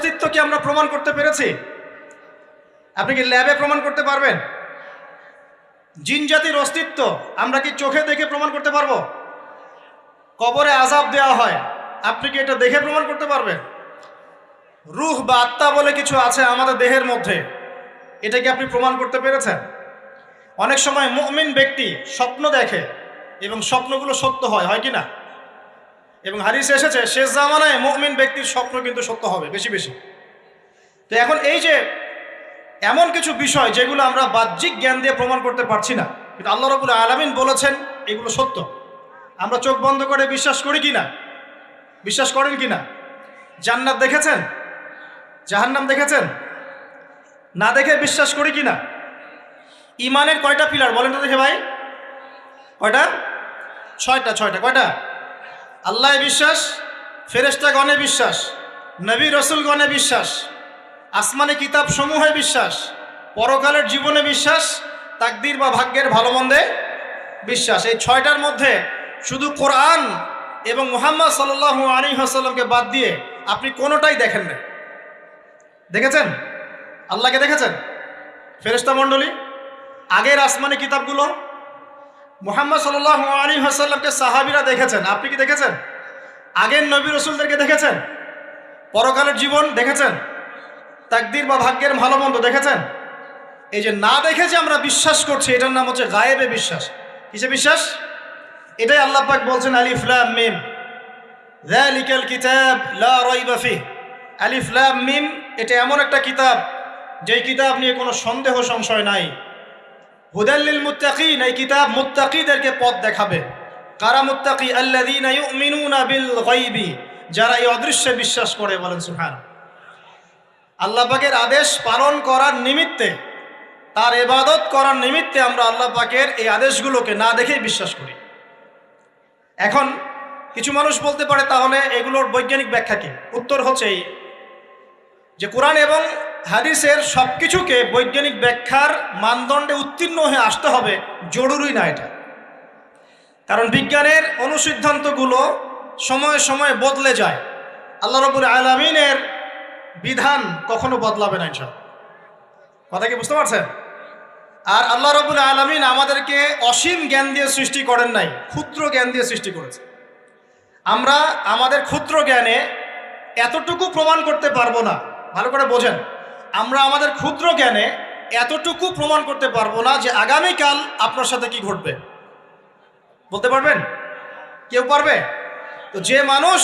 অস্তিত্ব কি আমরা প্রমাণ করতে পেরেছি? আপনি কি ল্যাবে প্রমাণ করতে পারবেন? জিন জাতির অস্তিত্ব আমরা কি চোখে দেখে প্রমাণ করতে পারবো? কবরে আযাব দেওয়া হয়, আপনি কি এটা দেখে প্রমাণ করতে পারবেন? রূহ বা আত্মা বলে কিছু আছে আমাদের দেহের মধ্যে, এটা কি আপনি প্রমাণ করতে পেরেছেন? অনেক সময় মুমিন ব্যক্তি স্বপ্ন দেখে এবং স্বপ্নগুলো সত্য হয়, হয় কি না? এবং হাদিসে এসেছে শেষ জামানায় মুমিন ব্যক্তির স্বপ্ন কিন্তু সত্য হবে বেশি বেশি। তো এখন এই যে এমন কিছু বিষয় যেগুলো আমরা বাহ্যিক জ্ঞান দিয়ে প্রমাণ করতে পারছি না, কিন্তু আল্লাহ রাব্বুল আলামিন বলেছেন এগুলো সত্য, আমরা চোখ বন্ধ করে বিশ্বাস করি কি না? বিশ্বাস করেন কি না? জান্নাত দেখেছেন? জাহান্নাম দেখেছেন? না দেখে বিশ্বাস করি কি না? ইমানের কয়টা পিলার বলেন তো দেখে ভাই? কয়টা? ছয়টা। কয়টা? আল্লাহ বিশ্বাস, ফেরেশতাগণে বিশ্বাস, নবী রসুলগণে বিশ্বাস, আসমানি কিতাব সমূহে বিশ্বাস, পরকালের জীবনে বিশ্বাস, তাকদীর বা ভাগ্যের ভালো মন্দে বিশ্বাস। এই ছয়টার মধ্যে শুধু কোরআন এবং মুহাম্মদ সাল্লাল্লাহু আলাইহি ওয়াসাল্লামকে বাদ দিয়ে আপনি কোনোটাই দেখেন না। দেখেছেন? আল্লাহকে দেখেছেন? ফেরেশতা মণ্ডলী, আগের আসমানি কিতাবগুলো, মুহাম্মদ সাল্লাল্লাহু আলাইহি ওয়াসাল্লামকে সাহাবীরা দেখেছেন, আপনি কি দেখেছেন? আগের নবী রাসূলদেরকে দেখেছেন? পরকালের জীবন দেখেছেন? তাকদীর বা ভাগ্যের ভালো মন্দ দেখেছেন? এই যে না দেখে যে আমরা বিশ্বাস করছি, এটার নাম হচ্ছে গায়েবে বিশ্বাস। কিসে বিশ্বাস? এটাই আল্লাহ পাক বলছেন আলিফ লাম মিম যালিকাল কিতাব লা রাইবা ফিহ। আলিফ লাম মিম, এটা এমন একটা কিতাব যেই কিতাব নিয়ে কোনো সন্দেহ সংশয় নাই। হুদাল লিল মুত্তাকিন, এই কিতাব মুত্তাকিদেরকে পথ দেখাবে। কারা মুত্তাকি? আল্লাযীনা ইউমিনুনা বিল গায়বি, যারা এই অদৃশ্যে বিশ্বাস করে। বলেন সুবহান। আল্লাহ পাকের আদেশ পালন করার নিমিত্তে, তার ইবাদত করার নিমিত্তে আমরা আল্লাহ পাকের এই আদেশগুলোকে না দেখেই বিশ্বাস করি। এখন কিছু মানুষ বলতে পারে তাহলে এগুলোর বৈজ্ঞানিক ব্যাখ্যা কি? উত্তর হচ্ছে এই যে কোরআন এবং হাদিসের সব কিছুকে বৈজ্ঞানিক ব্যাখ্যার মানদণ্ডে উত্তীর্ণ হয়ে আসতে হবে জরুরি না এটা। কারণ বিজ্ঞানের অনুসিদ্ধান্তগুলো সময়ে সময়ে বদলে যায়। আল্লাহ রাব্বুল আলামিনের বিধান কখনো বদলাবে না ইনশাআল্লাহ। কথা কি বুঝতে পারছেন? আর আল্লাহ রাব্বুল আলামিন আমাদেরকে অসীম জ্ঞান দিয়ে সৃষ্টি করেন নাই, ক্ষুদ্র জ্ঞান দিয়ে সৃষ্টি করেছে। আমরা আমাদের ক্ষুদ্র জ্ঞানে এতটুকু প্রমাণ করতে পারবো না। ভালো করে বোঝেন, আমরা আমাদের ক্ষুদ্র জ্ঞানে এতটুকু প্রমাণ করতে পারবো না যে আগামীকাল আপনার সাথে কি ঘটবে। বলতে পারবেন? কেউ পারবে? তো যে মানুষ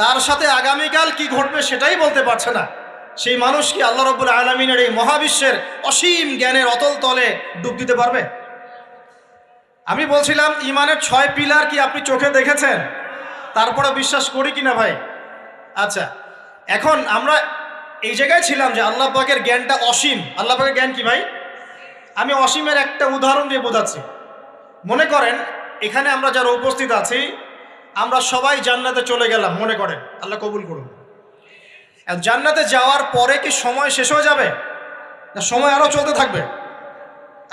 তার সাথে আগামীকাল কি ঘটবে সেটাই বলতে পারছে না, সেই মানুষ কি আল্লাহ রাব্বুল আলামিনের এই মহাবিশ্বের অসীম জ্ঞানের অতল তলে ডুব দিতে পারবে? আমি বলছিলাম ইমানের 6 পিলার কি আপনি চোখে দেখেছেন? তারপরে বিশ্বাস করি কিনা ভাই? আচ্ছা, এখন আমরা এই জায়গায় ছিলাম যে আল্লাহ পাকের জ্ঞানটা অসীম। আল্লাহ পাকের জ্ঞান কি ভাই? আমি অসীমের একটা উদাহরণ দিয়ে বোঝাচ্ছি। মনে করেন এখানে আমরা যারা উপস্থিত আছি, আমরা সবাই জান্নাতে চলে গেলাম, মনে করেন, আল্লাহ কবুল করুন। জান্নাতে যাওয়ার পরে কি সময় শেষ হয়ে যাবে, না সময় আরো চলতে থাকবে?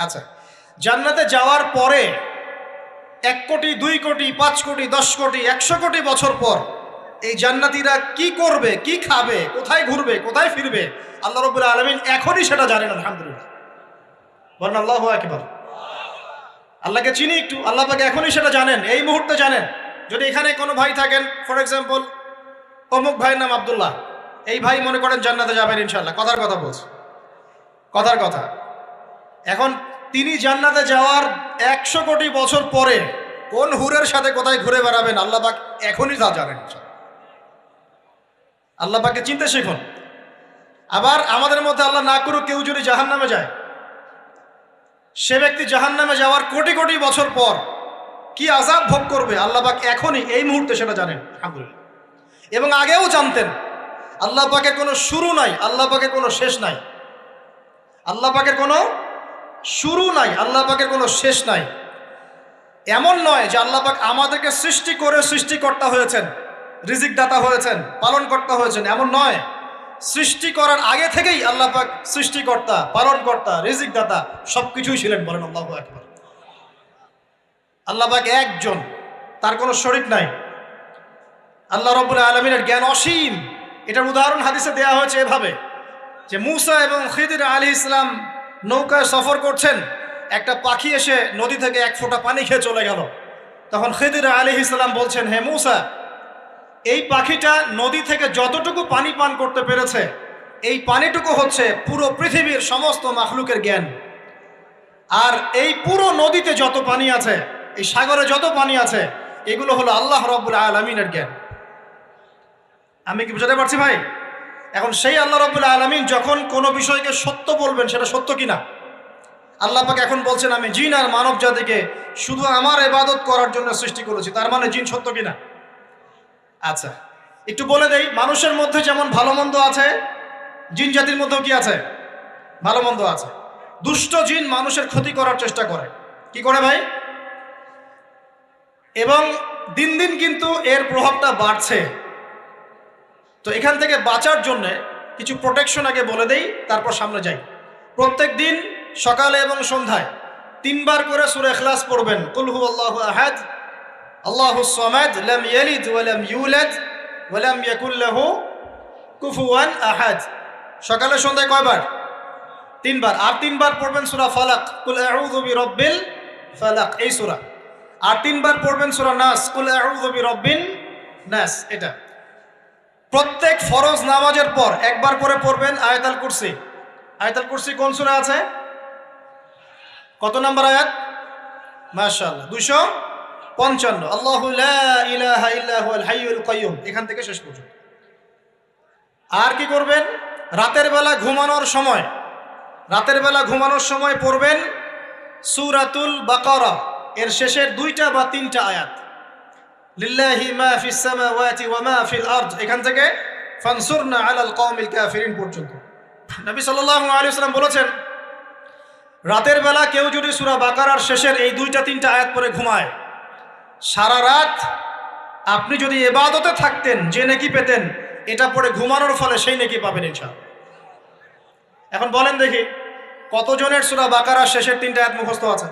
আচ্ছা, জান্নাতে যাওয়ার পরে 1 কোটি, 2 কোটি, 5 কোটি, 10 কোটি, 100 কোটি বছর পর এই জান্নাতীরা কি করবে, কি খাবে, কোথায় ঘুরবে, কোথায় ফিরবে, আল্লাহ রাব্বুল আলামিন এখনই সেটা জানেন। আলহামদুলিল্লাহ, বলেন আল্লাহু আকবার। আল্লাহকে চিনি একটু, আল্লাহ পাক এখনই সেটা জানেন, এই মুহূর্তে জানেন। যদি এখানে কোনো ভাই থাকেন, ফর এক্সাম্পল অমুক ভাইয়ের নাম আব্দুল্লাহ, এই ভাই মনে করেন জান্নাতে যাবেন ইনশাআল্লাহ, কথার কথা বলছে, কথার কথা। এখন তিনি জান্নাতে যাওয়ার 100 কোটি বছর পরে কোন হুরের সাথে কোথায় ঘুরে বেড়াবেন আল্লাহ পাক এখনই তা জানেন। আল্লাহ পাককে চিনতে শিখুন। আবার আমাদের মধ্যে আল্লাহ না করুক কেউ যদি জাহান্নামে যায়, সে ব্যক্তি জাহান্নামে যাওয়ার কোটি কোটি বছর পর কি আযাব ভোগ করবে আল্লাহ পাক এখনই এই মুহূর্তে সেটা জানেন। আলহামদুলিল্লাহ। এবং আগেও জানতেন। আল্লাহ পাকের কোনো শুরু নাই, আল্লাহ পাকের কোনো শেষ নাই। আল্লাহ পাকের কোনো শুরু নাই, আল্লাহ পাকের কোনো শেষ নাই। এমন নয় যে আল্লাহ পাক আমাদেরকে সৃষ্টি করে সৃষ্টিকর্তা হয়েছেন, রিজিক দাতা হয়েছেন, পালনকর্তা হয়েছেন, এমন নয়। সৃষ্টি করার আগে থেকেই আল্লাহ পাক সৃষ্টিকর্তা, পালনকর্তা, রিজিক দাতা সবকিছুই ছিলেন। বলেন আল্লাহু আকবার। আল্লাহ পাক একজন, তার কোনো শরীক নাই। আল্লাহ রাব্বুল আলামিনের জ্ঞান অসীম, এটার উদাহরণ হাদিসে দেয়া হয়েছে এভাবে যে মুসা এবং খিদির আলাইহিস সালাম নৌকায় সফর করছেন, একটা পাখি এসে নদী থেকে এক ফোঁটা পানি খেয়ে চলে গেল। তখন খিদির আলাইহিস সালাম বলছেন, হে মুসা, এই পাখিটা নদী থেকে যতটুকু পানি পান করতে পেরেছে, এই পানিটুকু হচ্ছে পুরো পৃথিবীর সমস্ত মাখলুকের জ্ঞান। আর এই পুরো নদীতে যত পানি আছে, এই সাগরে যত পানি আছে, এগুলো হলো আল্লাহ রাব্বুল আলামিনের জ্ঞান। আমি কি বুঝাতে পারছি ভাই? এখন সেই আল্লাহ রাব্বুল আলামিন যখন কোনো বিষয়কে সত্য বলবেন, সেটা সত্য কিনা আল্লাহ পাক এখন বলছেন, আমি জিন আর মানব জাতিকে শুধু আমার ইবাদত করার জন্য সৃষ্টি করেছি। তার মানে জিন সত্য কিনা? আচ্ছা, একটু বলে দেই, মানুষের মধ্যে যেমন ভালো মন্দ আছে, জিন জাতির মধ্যেও কি আছে? ভালো মন্দ আছে। দুষ্ট জিন মানুষের ক্ষতি করার চেষ্টা করে। কি করে ভাই? এবং দিন দিন কিন্তু এর প্রভাবটা বাড়ছে। তো এখান থেকে বাঁচার জন্য কিছু প্রোটেকশন আগে বলে দেই, তারপর সামনে যাই। প্রত্যেক দিন সকালে এবং সন্ধ্যায় 3 বার করে সূরা ইখলাস পড়বেন। কুল হুয়াল্লাহু আহাদ, আল্লাহুস সামাদ, লাম ইয়ালিদ ওয়া লাম ইউলাদ ওয়া লাম ইয়াকুল লাহু কুফুয়ান আহাদ। সকালে সন্ধ্যায় কয়বার? 3 বার। আর 3 বার পড়বেন সূরা ফালাক, কুল আউযু বিরাব্বিল ফালাক, এই সূরা। আর 3 বার পড়বেন সূরা নাস, কুল আউযু বিরাব্বিন নাস। এটা প্রত্যেক ফরজ নামাজের পর একবার করে পড়বেন আয়াতুল কুরসি। আয়াতুল কুরসি কোন সূরা আছে? কত নাম্বার আয়াত? মাশাআল্লাহ, 255। আল্লাহু লা ইলাহা ইল্লা হুয়াল হাইয়ুল কাইয়্যুম, এখান থেকে শেষ পর্যন্ত। আর কি করবেন? রাতের বেলা ঘুমানোর সময় পড়বেন সূরাতুল বাকারা, এর শেষের 2টা বা 3টা আয়াত। লিল্লাহি মা ফিস সামাওয়াতি ওয়া মা ফিল আরদ, এখান থেকে ফানসুরনা আলাল কওমিল কাফিরিন পর্যন্ত। নবী সাল্লাল্লাহু আলাইহি ওয়াসাল্লাম বলেছেন, রাতের বেলা কেউ যদি সূরা বাকারার শেষের এই 2টা 3টা আয়াত পড়ে ঘুমায়, সারা রাত আপনি যদি ইবাদতে থাকতেন যে নেকি পেতেন, এটা পড়ে ঘুমানোর ফলে সেই নেকি পাবেন ইনশাআল্লাহ। এখন বলেন দেখি, কতজনের সূরা বাকারার শেষের 3টা আয়াত মুখস্থ আছে?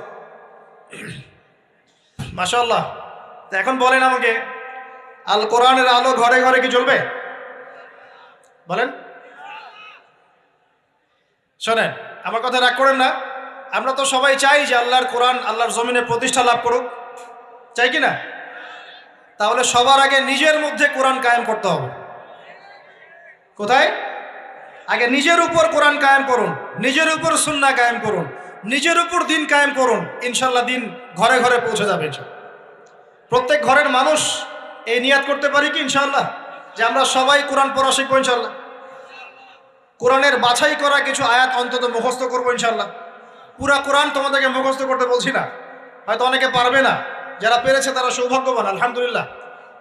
মাশাআল্লাহ। তো এখন বলেন আমাকে, আল কোরআনের আলো ঘরে ঘরে কি জ্বলবে? বলেন। শোনেন, আমার কথা রাগ করেন না। আমরা তো সবাই চাই যে আল্লাহর কোরআন আল্লাহর জমিনে প্রতিষ্ঠা লাভ করুক, চাই কি না? তাহলে সবার আগে নিজের মধ্যে কোরআন কায়েম করতে হবে। কোথায়? আগে নিজের উপর কোরআন কায়েম করুন, নিজের উপর সুন্নাহ কায়েম করুন, নিজের উপর দিন কায়েম করুন। ইনশাল্লাহ দিন ঘরে ঘরে পৌঁছে যাবে। প্রত্যেক ঘরের মানুষ এই নিয়াত করতে পারি কি ইনশাআল্লাহ যে আমরা সবাই কোরআন পড়া শিখবো ইনশাআল্লাহ? কোরআনের বাছাই করা কিছু আয়াত অন্তত মুখস্থ করবো ইনশাআল্লাহ। পুরা কোরআন তোমাদেরকে মুখস্থ করতে বলছি না, হয়তো অনেকে পারবে না, যারা পেরেছে তারা সৌভাগ্যবান আলহামদুলিল্লাহ।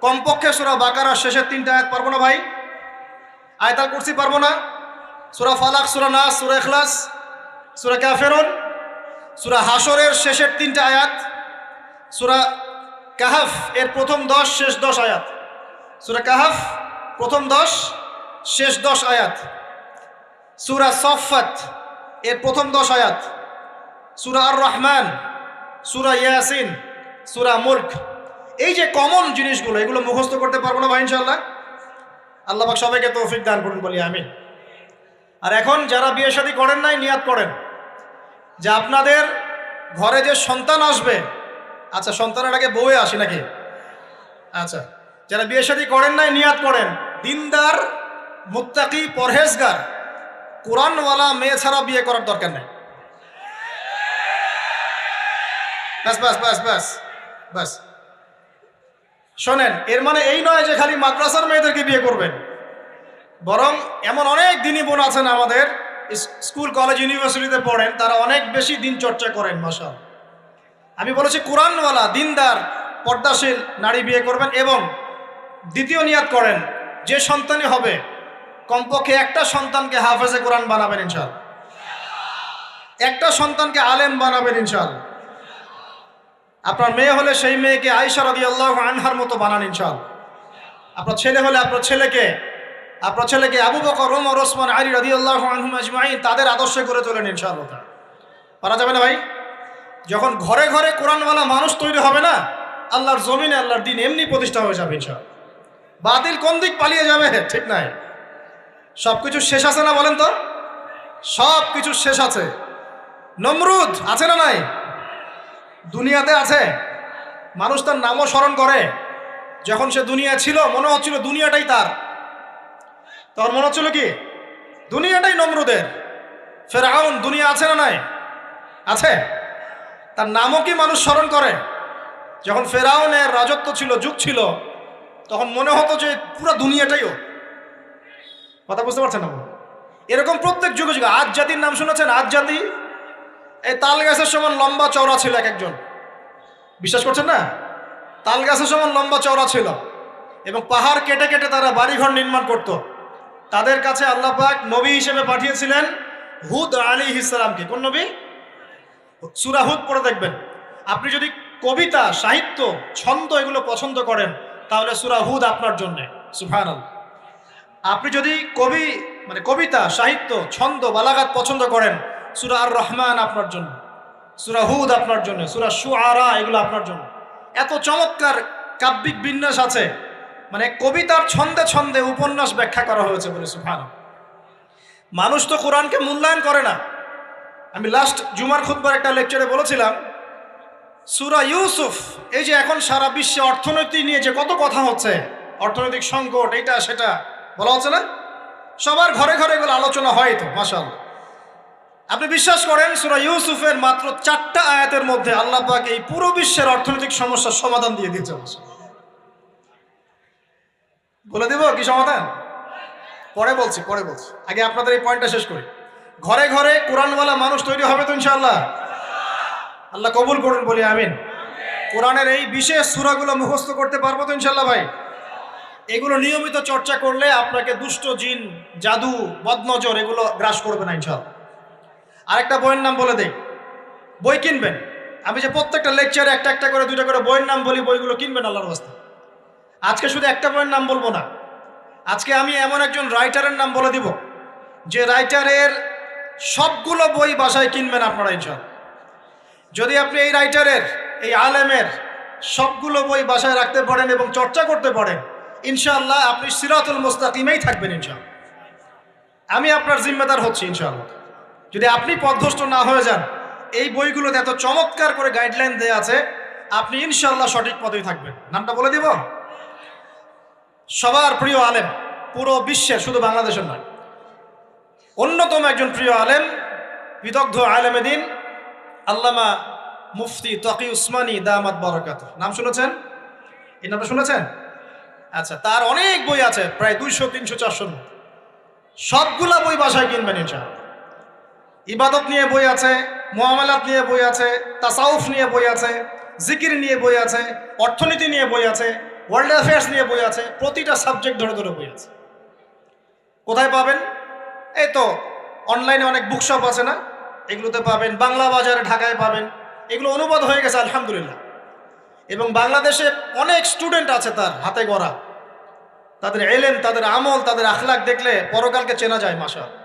কমপক্ষে সূরা বাকারার শেষের 3টা আয়াত পারবো না ভাই? আয়াতুল কুরসি পারবো না? সূরা ফালাক, সূরা নাস, সূরা ইখলাস, সূরা কাফিরুন, সূরা হাশরের শেষের 3টা আয়াত, সূরা কাহাফ এর প্রথম 10 শেষ 10 আয়াত, সূরা কাহাফ প্রথম 10 শেষ 10 আয়াত, সূরা সফফাত এর প্রথম 10 আয়াত, সূরা আর রহমান, সূরা ইয়াসিন, সূরা মুলক। এই যে কমন জিনিসগুলো, এগুলো মুখস্থ করতে পারবো না ভাই ইনশাআল্লাহ? আল্লাহ পাক সবাইকে তৌফিক দান করুন, বলি আমিন। আর এখন যারা বিয়ে শাদী করেন নাই, নিয়াত করেন যে আপনাদের ঘরে যে সন্তান আসবে, আচ্ছা সন্তানের আগে বউয়ে আসি নাকি? আচ্ছা, যারা বিয়ে শাদী করেন নাই নিয়াত করেন, দিনদার, মুত্তাকি, পরহেজগার, কোরআনওয়ালা মেয়ে ছাড়া বিয়ে করার দরকার নেই। বাস বাস বাস বাস বাস। শোনেন, এর মানে এই নয় যে খালি মাদ্রাসার মেয়েদেরকে বিয়ে করবেন, বরং এমন অনেক দিনই বোন আছেন আমাদের স্কুল কলেজ ইউনিভার্সিটিতে পড়েন, তারা অনেক বেশি দিন চর্চা করেন মাশাআল্লাহ। আমি বলেছি কোরআনওয়ালা দিনদার পর্দাশীল নারী বিয়ে করবেন। এবং দ্বিতীয় নিয়াত করেন, যে সন্তানই হবে কমপক্ষে একটা সন্তানকে হাফেজে কোরআন বানাবেন ইনশাআল্লাহ, একটা সন্তানকে আলেম বানাবেন ইনশাআল্লাহ। আপনার মেয়ে হলে সেই মেয়েকে আয়েশা রাদিয়াল্লাহু আনহার মতো বানান ইনশাআল্লাহ। আপনার ছেলে হলে আপনার ছেলেকে আবু বকর, ওমর, ওসমান, আলী রাদিয়াল্লাহু আনহুম আজমাইন তাদের আদর্শে করে তোলেন ইনশাআল্লাহ। পারা যাবে না ভাই? যখন ঘরে ঘরে কোরআনওয়ালা মানুষ তৈরি হবে না, আল্লাহর জমিনে আল্লাহর দিন এমনি প্রতিষ্ঠা হয়ে যাবে ইনশাআল্লাহ। বাতিল কোন দিক পালিয়ে যাবে ঠিক নাই। সব কিছু শেষ আছে না বলেন তো? সব কিছু শেষ আছে। নমরুদ আছে না নাই? দুনিয়াতে আছে। মানুষ তার নামও স্মরণ করে। যখন সে দুনিয়া ছিল মনে হচ্ছিল দুনিয়াটাই তার, তখন মনে হচ্ছিল কি দুনিয়াটাই নমরুদের। ফেরাউন দুনিয়া আছে না নাই? আছে। তার নামও কি মানুষ স্মরণ করে? যখন ফেরাউনের রাজত্ব ছিল, যুগ ছিল, তখন মনে হতো যে পুরো দুনিয়াটাই ও। কথা বুঝতে পারছেন না? এরকম প্রত্যেক যুগে যুগে। আজ জাতির নাম শুনেছেন? আজ জাতি এই তাল গাছের সমান লম্বা চওড়া ছিল এক একজন। বিশ্বাস করছেন না? তাল গাছের সমান লম্বা চওড়া ছিল এবং পাহাড় কেটে কেটে তারা বাড়িঘর নির্মাণ করত। তাদের কাছে আল্লাহ পাক নবী হিসেবে পাঠিয়েছিলেন হুদ আলাইহিস সালামকে। কোন নবী? সূরা হুদ পড়ে দেখবেন। আপনি যদি কবিতা, সাহিত্য, ছন্দ এগুলো পছন্দ করেন তাহলে সূরা হুদ আপনার জন্য। সুবহানাল্লাহ। আপনি যদি কবিতা, সাহিত্য, ছন্দ, বালাগাত পছন্দ করেন, সূরা আর রহমান আপনার জন্য, সূরা হুদ আপনার জন্য, সূরা শুআরা এগুলো আপনার জন্য। এত চমৎকার কাব্যিক বিন্যাস আছে, মানে কবিতার ছন্দে ছন্দে উপন্যাস ব্যাখ্যা করা হয়েছে বলে। সুবহানাল্লাহ। মানুষ তো কোরআনকে মূল্যায়ন করে না। আমি লাস্ট জুমার খুতবার একটা লেকচারে বলেছিলাম, সূরা ইউসুফ, এই যে এখন সারা বিশ্বে অর্থনীতি নিয়ে যে কত কথা হচ্ছে, অর্থনৈতিক সংকট, এটা সেটা বলা হচ্ছে না, সবার ঘরে ঘরে এগুলো আলোচনা হয় তো, মাশাআল্লাহ। আপনি বিশ্বাস করেন সূরা ইউসুফের মাত্র 4টা আয়াতের মধ্যে আল্লাহ পাক এই পুরো বিশ্বের অর্থনৈতিক সমস্যার সমাধান দিয়ে দিয়েছে। বলে দিব কি সমাধান? পরে বলছি। আগে আপনাদের এই পয়েন্টটা শেষ করি। ঘরে ঘরে কোরআনওয়ালা মানুষ তৈরি হবে তো ইনশাআল্লাহ? আল্লাহ কবুল করুন, বলি আমিন। কোরআনের এই বিশেষ সূরাগুলো মুখস্থ করতে পারবো তো ইনশাআল্লাহ ভাই? এগুলো নিয়মিত চর্চা করলে আপনাকে দুষ্ট জিন, জাদু, বদনজর এগুলো গ্রাস করবে না ইনশাআল্লাহ। আরেকটা বইয়ের নাম বলে দেই, বই কিনবেন। আমি যে প্রত্যেকটা লেকচারে একটা একটা করে 2টা করে বইয়ের নাম বলি, বইগুলো কিনবেন আল্লাহর রাস্তায়। আজকে শুধু একটা বইয়ের নাম বলবো না, আজকে আমি এমন একজন রাইটারের নাম বলে দিব যে রাইটারের সবগুলো বই বাসায় কিনবেন আপনারা ইনশাআল্লাহ। যদি আপনি এই রাইটারের, এই আলেমের সবগুলো বই বাসায় রাখতে পারেন এবং চর্চা করতে পারেন, ইনশাআল্লাহ আপনি সিরাতুল মুস্তাকিমেই থাকবেন ইনশাআল্লাহ। আমি আপনার জিম্মেদার হচ্ছি ইনশাআল্লাহ। যদি আপনি পথভ্রষ্ট না হয়ে যান, এই বইগুলোতে এত চমৎকার করে গাইডলাইন দেয়া আছে, আপনি ইনশাআল্লাহ সঠিক পথেই থাকবেন। নামটা বলে দিব। সবার প্রিয় আলেম, পুরো বিশ্বের, শুধু বাংলাদেশের নয়, অন্যতম একজন প্রিয় আলেম, বিদগ্ধ আলেমে দ্বীন আল্লামা মুফতি তকি উসমানী দামাত বারাকাতুহু। নাম শুনেছেন? এই নামটা শুনেছেন? আচ্ছা, তার অনেক বই আছে, প্রায় 200, 300, 400। সবগুলা বই বাসায় কিনবেন ইনশাআল্লাহ। ইবাদত নিয়ে বই আছে, মুআমালাত নিয়ে বই আছে, তাসাউফ নিয়ে বই আছে, জিকির নিয়ে বই আছে, অর্থনীতি নিয়ে বই আছে, ওয়ার্ল্ড অ্যাফেয়ার্স নিয়ে বই আছে, প্রতিটা সাবজেক্ট ধরে ধরে বই আছে। কোথায় পাবেন? এই তো অনলাইনে অনেক বুকশপ আছে না, এগুলোতে পাবেন। বাংলা বাজারে ঢাকায় পাবেন। এগুলো অনুবাদ হয়ে গেছে আলহামদুলিল্লাহ। এবং বাংলাদেশে অনেক স্টুডেন্ট আছে তার হাতে গড়া। তাদের এলেম, তাদের আমল, তাদের আখলাক দেখলে পরকালকে চেনা যায়। মাশাআল্লাহ।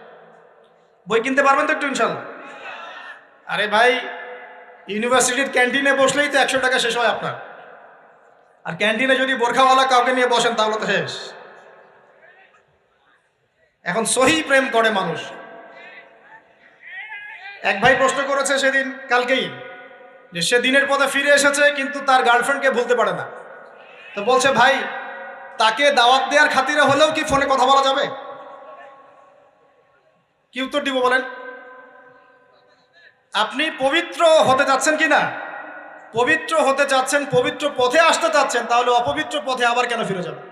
বই কিনতে পারবেন তো একটু ইনশাআল্লাহ? আরে ভাই, ইউনিভার্সিটির ক্যান্টিনে বসলেই তো 100 টাকা শেষ হয় আপনার। আর ক্যান্টিনে যদি বোরখাওয়ালা কাউকে নিয়ে বসেন তাহলে তো শেষ। এখন সহি প্রেম করে মানুষ। এক ভাই প্রশ্ন করেছে সেদিন, কালকেই, যে সে দিনের পথে ফিরে এসেছে কিন্তু তার গার্লফ্রেন্ডকে ভুলতে পারে না। তো বলছে, ভাই তাকে দাওয়াত দেওয়ার খাতিরে হলেও কি ফোনে কথা বলা যাবে? কি উত্তর দিব বলেন? আপনি পবিত্র হতে যাচ্ছেন কি না? পবিত্র হতে যাচ্ছেন, পবিত্র পথে আসতে চাচ্ছেন, তাহলে অপবিত্র পথে আবার কেন ফিরে যাবেন?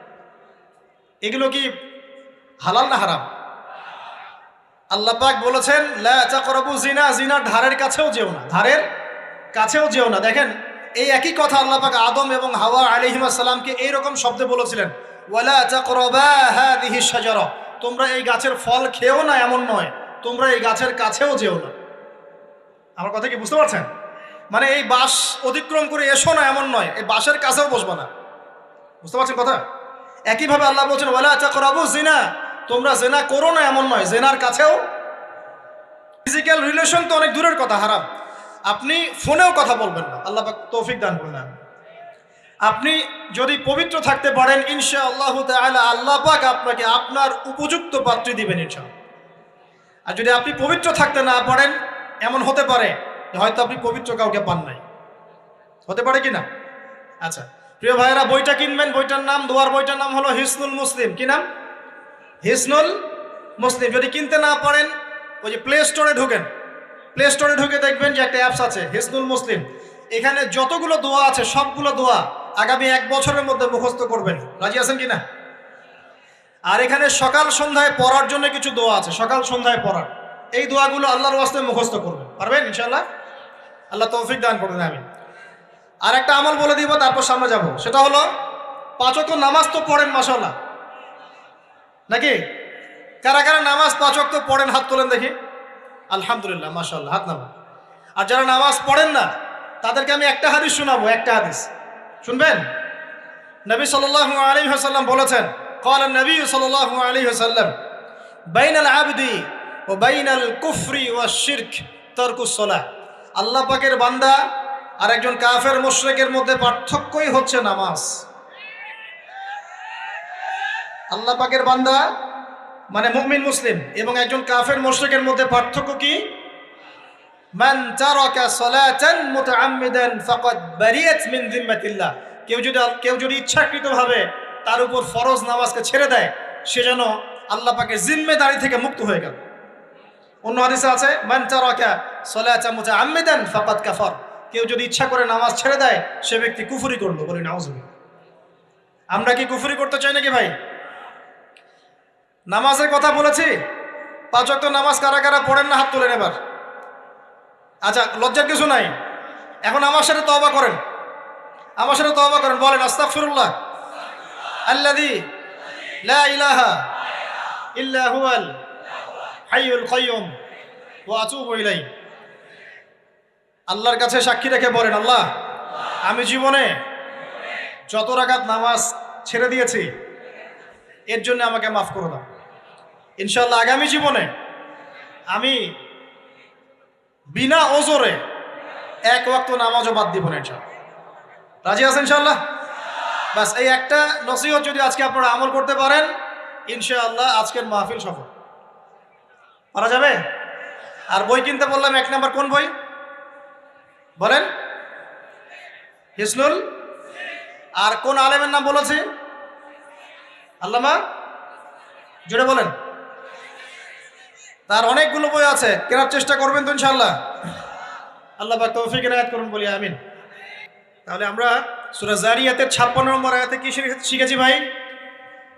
এগুলো কি হালাল না হারাম? আল্লাহ পাক বলেছেন, লা তাকরাবু জিনা, জিনার ধারের কাছেও যেও না, ধারের কাছেও যেও না। দেখেন, এই একই কথা আল্লাহ পাক আদম এবং হাওয়া আলাইহিস সালামকে এইরকম শব্দে বলেছিলেন, ওয়ালা তাকরাবা হাযিহিশ শাজারা, তোমরা এই গাছের ফল খেও না এমন নয়, তোমরা এই গাছের কাছেও যেও না। আমার কথা কি বুঝতে পারছেন? মানে এই বাস অতিক্রম করে এসো না এমন নয়, এই বাসের কাছেও বসবা না। বুঝতে পারছেন কথা? একইভাবে আল্লাহ বলছেন, ওয়ালা তাকরাবু জিনা, তোমরা জেনা করো না এমন নয়, জেনার কাছেও। ফিজিক্যাল রিলেশন তো অনেক দূরের কথা, হারাম। আপনি ফোনেও কথা বলবেন না, আল্লাহ পাক তৌফিক দান করুন। আপনি যদি পবিত্র থাকতে পারেন ইনশাআল্লাহু তাআলা আল্লাহ পাক আপনাকে আপনার উপযুক্ত পাত্রী দিবেন ইনশাআল্লাহ। আর যদি আপনি পবিত্র থাকতে না পারেন, এমন হতে পারে যে হয়তো আপনি পবিত্র কাউকে পান নাই, হতে পারে কি না? আচ্ছা প্রিয় ভাইয়েরা, বইটা কিনবেন, বইটার নাম, দোয়ার বইটার নাম হলো হিসনুল মুসলিম। কি নাম? হিসনুল মুসলিম। যদি কিনতে না পারেন, ওই যে প্লে স্টোরে ঢোকেন, প্লে স্টোরে ঢুকে দেখবেন যে একটা অ্যাপস আছে হিসনুল মুসলিম। এখানে যতগুলো দোয়া আছে সবগুলো দোয়া আগামী 1 বছরের মধ্যে মুখস্থ করবেন। রাজি আছেন কি না? আর এখানে সকাল সন্ধ্যায় পড়ার জন্য কিছু দোয়া আছে, সকাল সন্ধ্যায় পড়ার। এই দোয়াগুলো আল্লাহর ওয়াস্তে মুখস্থ করবেন। পারবেন ইনশাআল্লাহ? আল্লাহ তৌফিক দান করবেন। আমি আর একটা আমল বলে দিব, তারপর সামনে যাব। সেটা হলো 5 ওয়াক্ত নামাজ তো পড়েন মাশাআল্লাহ, নাকি? কারা কারা নামাজ 5 ওয়াক্ত পড়েন হাত তোলেন দেখি। আলহামদুলিল্লাহ, মাশাআল্লাহ, হাত নামান। আর যারা নামাজ পড়েন না তাদেরকে আমি একটা হাদিস শোনাবো, একটা হাদিস শুনবেন। নবী সাল্লাল্লাহু আলাইহি ওয়াসাল্লাম বলেছেন, قال النبي صلى الله عليه وسلم بين العبد وبين الكفر والشرك ترك الصلاة। আল্লাহ পাকের বান্দা আর একজন কাফের মুশরিকের মধ্যে পার্থক্যই হচ্ছে নামাজ। আল্লাহ পাকের বান্দা মানে মুমিন মুসলিম এবং একজন কাফের মুশরিকের মধ্যে পার্থক্য কি? মান তারাকা সালাতান মুতাআম্মিদান ফাকাদ বারিয়াত মিন যিম্মাতিল্লাহ। কেউ যদি ইচ্ছাকৃতভাবে তার উপর ফরজ নামাজকে ছেড়ে দেয়, সে যেন আল্লাহ পাকের জিম্মেদারি থেকে মুক্ত হয়ে গেল। অন্য হাদিসে আছে মান তারাকা সালাতান মুতাআম্মিদান ফাকাদ কাফার। কেউ যদি ইচ্ছা করে নামাজ ছেড়ে দেয়, সে ব্যক্তি কুফরি করলো। বলি নাউজুবিল্লাহ। আমরা কি কুফরি করতে চাই নাকি ভাই? নামাজের কথা বলেছি, 5 ওয়াক্ত নামাজ কারা কারা পড়েন না হাত তোলেন এবার। আচ্ছা, লজ্জার কিছু নাই। এখন আমার সাথে তওবা করেন, আমার সাথে তওবা করেন। বলেন আস্তাগফিরুল্লাহ আল্লাযী লা ইলাহা ইল্লা হুয়াল হাইয়ুল কাইয়্যুম ওয়া আতুবু ইলাইহি। আল্লাহর কাছে সাক্ষী রেখে বলেন, আল্লাহ, আমি জীবনে যত রাকাত নামাজ ছেড়ে দিয়েছি এর জন্য আমাকে মাফ করে দাও। ইনশাআল্লাহ আগামী জীবনে আমি বিনা ওজরে 1 ওয়াক্ত নামাজও বাদ দিব না ইনশাআল্লাহ। রাজি আছেন ইনশাআল্লাহ? বাস এই একটা নসিহত যদি আজকে আপনারা আমল করতে পারেন, ইনশাআল্লাহ আজকের মাহফিল সফল। পারা যাবে? আর বই কিনতে বললাম, 1 নাম্বার কোন বই বলেন? হিসনুল। আর কোন আলেমের নাম বলেছে? আল্লামা, জুড়ে বলেন। তার অনেকগুলো বই আছে, কেনার চেষ্টা করবেন তো ইনশাআল্লাহ। আল্লাহ পাক তৌফিক এনায়েত করুন, বলি আমিন। তাহলে আমরা সূরা যারিয়াতের 56 নম্বর আয়াতে কি শিখেছি ভাই?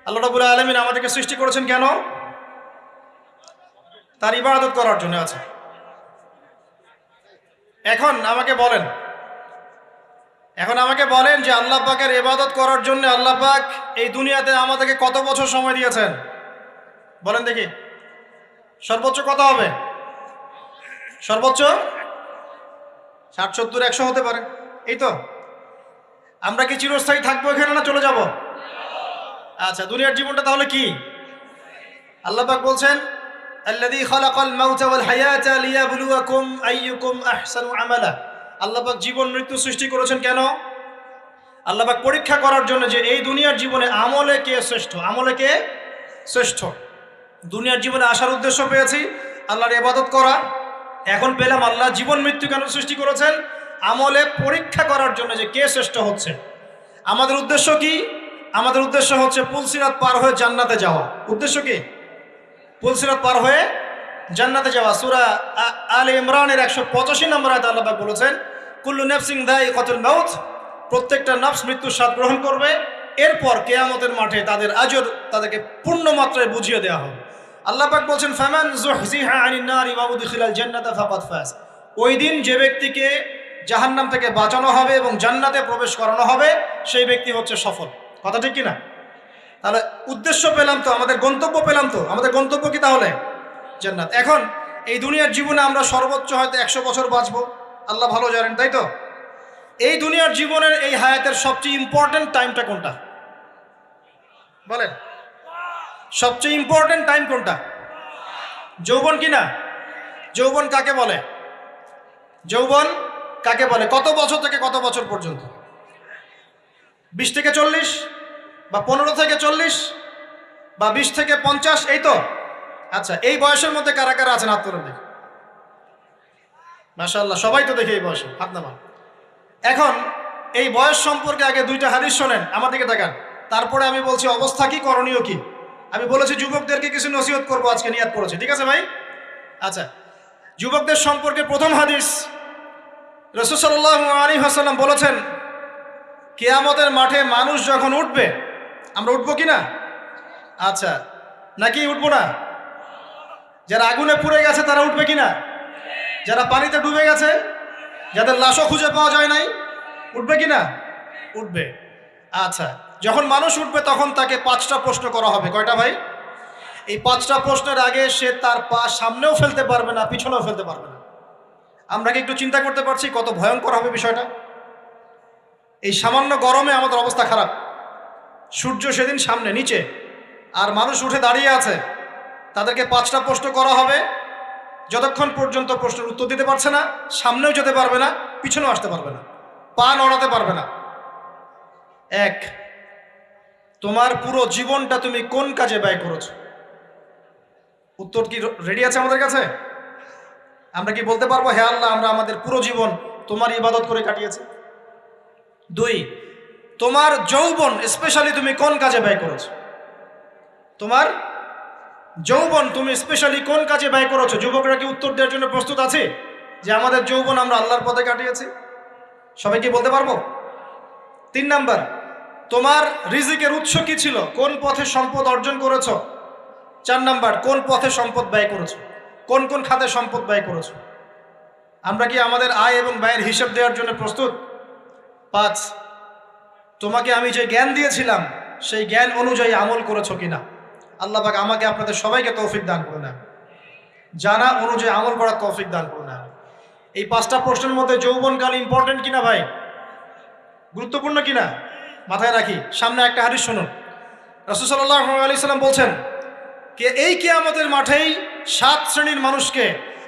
আল্লাহ রাব্বুল আলামিন আমাদেরকে সৃষ্টি করেছেন কেন? তার ইবাদত করার জন্য আছে। এখন আমাকে বলেন যে আল্লাহ পাকের ইবাদত করার জন্য আল্লাহ পাক এই দুনিয়াতে আমাদেরকে কত বছর সময় দিয়েছেন? বলেন দেখি। সর্বোচ্চ কত হবে? সর্বোচ্চ 60, 70, 100 হতে পারে। এই তো। আমরা কি চিরস্থায়ী থাকবো এখানে না চলে যাব? আচ্ছা, দুনিয়ার জীবনটা তাহলে কি? আল্লাহ পাক বলছেন, আল্লাযী খালাকাল মাউতা ওয়াল হায়াতা লিয়াবলুয়াকুম আইয়ুকুম আহসানু আমালা। আল্লাহ পাক জীবন মৃত্যু সৃষ্টি করেছেন কেন? আল্লাহ পাক পরীক্ষা করার জন্য যে এই দুনিয়ার জীবনে আমলে কে শ্রেষ্ঠ, আমলে কে শ্রেষ্ঠ। দুনিয়ার জীবনে আসার উদ্দেশ্য পেয়েছি আল্লাহর ইবাদত করা, এখন পেলাম আল্লাহ জীবন মৃত্যু কেন সৃষ্টি করেছেন? আমলে পরীক্ষা করার জন্য যে কে শ্রেষ্ঠ হচ্ছে। আমাদের উদ্দেশ্য কি? আমাদের উদ্দেশ্য হচ্ছে পুলসিরাত পার হয়ে জান্নাতে যাওয়া। উদ্দেশ্য কি? পুলসিরাত পার হয়ে জান্নাতে যাওয়া। সূরা আলে ইমরানের 185 নম্বর আয়াতে আল্লাহ পাক বলেছেন, কুল্লু নাফসিন যায়িকাতুল মাউত। প্রত্যেকটা নফস মৃত্যুর স্বাদ গ্রহণ করবে, এরপর কিয়ামতের মাঠে তাদের আজর তাদেরকে পূর্ণ মাত্রায় বুঝিয়ে দেওয়া হবে। আল্লাহ পাক বলছেন, ফামান যুহজিহা আনিন নারি ওয়া উদখিলাল জান্নাতা ফাকাদ ফাজ। ওই দিন যে ব্যক্তিকে জাহান্নাম থেকে বাঁচানো হবে এবং জান্নাতে প্রবেশ করানো হবে, সেই ব্যক্তি হচ্ছে সফল। কথা ঠিক কিনা? তাহলে উদ্দেশ্য পেলাম তো, আমাদের গন্তব্য পেলাম তো। আমাদের গন্তব্য কি তাহলে? জান্নাত। এখন এই দুনিয়ার জীবনে আমরা সর্বোচ্চ হয়তো 100 বছর বাঁচবো, আল্লাহ ভালো জানেন, তাই তো? এই দুনিয়ার জীবনের এই হায়াতের সবচেয়ে ইম্পর্টেন্ট টাইমটা কোনটা বলেন? সবচেয়ে ইম্পর্টেন্ট টাইম কোনটা? যৌবন কিনা? যৌবন কাকে বলে? যৌবন কাকে বলে? কত বছর থেকে কত বছর পর্যন্ত? 20 থেকে 40 বা 15 থেকে 40 বা 20 থেকে 50, এই তো? আচ্ছা, এই বয়সের মধ্যে কারা কারা আছেন হাত তুলে দেখি। মাশাআল্লাহ, সবাই তো দেখি এই বয়সে, হাত নামান। এখন এই বয়স সম্পর্কে আগে 2টা হাদিস শোনেন, আমার দিকে তাকান, তারপরে আমি বলছি অবস্থা কি, করণীয় কি। আমি বলেছি যুবকদেরকে কিছু নসিহত করবো আজকে, নিয়াত করেছি, ঠিক আছে ভাই? আচ্ছা, যুবকদের সম্পর্কে প্রথম হাদিস, রাসূল সাল্লাল্লাহু আলাইহি ওয়াসাল্লাম বলেছেন, কিয়ামতের মাঠে মানুষ যখন উঠবে, আমরা উঠবো কি না? আচ্ছা, নাকি উঠবো না? যারা আগুনে পুড়ে গেছে তারা উঠবে কি না? যারা পানিতে ডুবে গেছে, যাদের লাশও খুঁজে পাওয়া যায় নাই, উঠবে কি না? উঠবে। আচ্ছা, যখন মানুষ উঠবে তখন তাকে 5টা প্রশ্ন করা হবে। কয়টা ভাই? এই 5টা প্রশ্নের আগে সে তার পা সামনেও ফেলতে পারবে না, পিছনেও ফেলতে পারবে না। আমরা কি একটু চিন্তা করতে পারছি কত ভয়ঙ্কর হবে বিষয়টা? এই সামান্য গরমে আমাদের অবস্থা খারাপ, সূর্য সেদিন সামনে নিচে, আর মানুষ উঠে দাঁড়িয়ে আছে, তাদেরকে 5টা প্রশ্ন করা হবে। যতক্ষণ পর্যন্ত প্রশ্নের উত্তর দিতে পারছে না, সামনেও যেতে পারবে না, পিছনেও আসতে পারবে না, পা নড়াতে পারবে না। 1, তোমার পুরো জীবনটা তুমি কোন কাজে ব্যয় করেছো? উত্তর কি রেডি আছে আমাদের কাছে? আমরা কি বলতে পারবো, হে আল্লাহ, আমরা আমাদের পুরো জীবন তোমার ইবাদত করে কাটিয়েছি? 2, তোমার যৌবন স্পেশালি তুমি কোন কাজে ব্যয় করেছো? তোমার যৌবন তুমি স্পেশালি কোন কাজে ব্যয় করেছো? যুবকরা কি উত্তর দেওয়ার জন্য প্রস্তুত আছে যে আমাদের যৌবন আমরা আল্লাহর পথে কাটিয়েছি? সবাই কি বলতে পারবো? 3 নাম্বার, তোমার রিজিকের উৎস কি ছিল? কোন পথে সম্পদ অর্জন করেছো? 4 নাম্বার, কোন পথে সম্পদ ব্যয় করেছো? কোন কোন খাতে সম্পদ ব্যয় করেছো? আমরা কি আমাদের আয় এবং ব্যয়ের হিসাব দেওয়ার জন্য প্রস্তুত? 5, তোমাকে আমি যে জ্ঞান দিয়েছিলাম সেই জ্ঞান অনুযায়ী আমল করেছো কিনা? আল্লাহ পাক আমাকে আপনাদের সবাইকে তৌফিক দান করে নেন, জানা অনুযায়ী আমল করার তৌফিক দান করে নেন। এই 5টা প্রশ্নের মধ্যে যৌবনকাল ইম্পর্টেন্ট কিনা ভাই? গুরুত্বপূর্ণ কিনা? মাথায় রাখি। সামনে একটা হাদিস শুনুন, রাসূল সাল্লাল্লাহু আলাইহি সাল্লাম বলছেন, এই কিয়ামতের মাঠেই 7 শ্রেণীর মানুষকে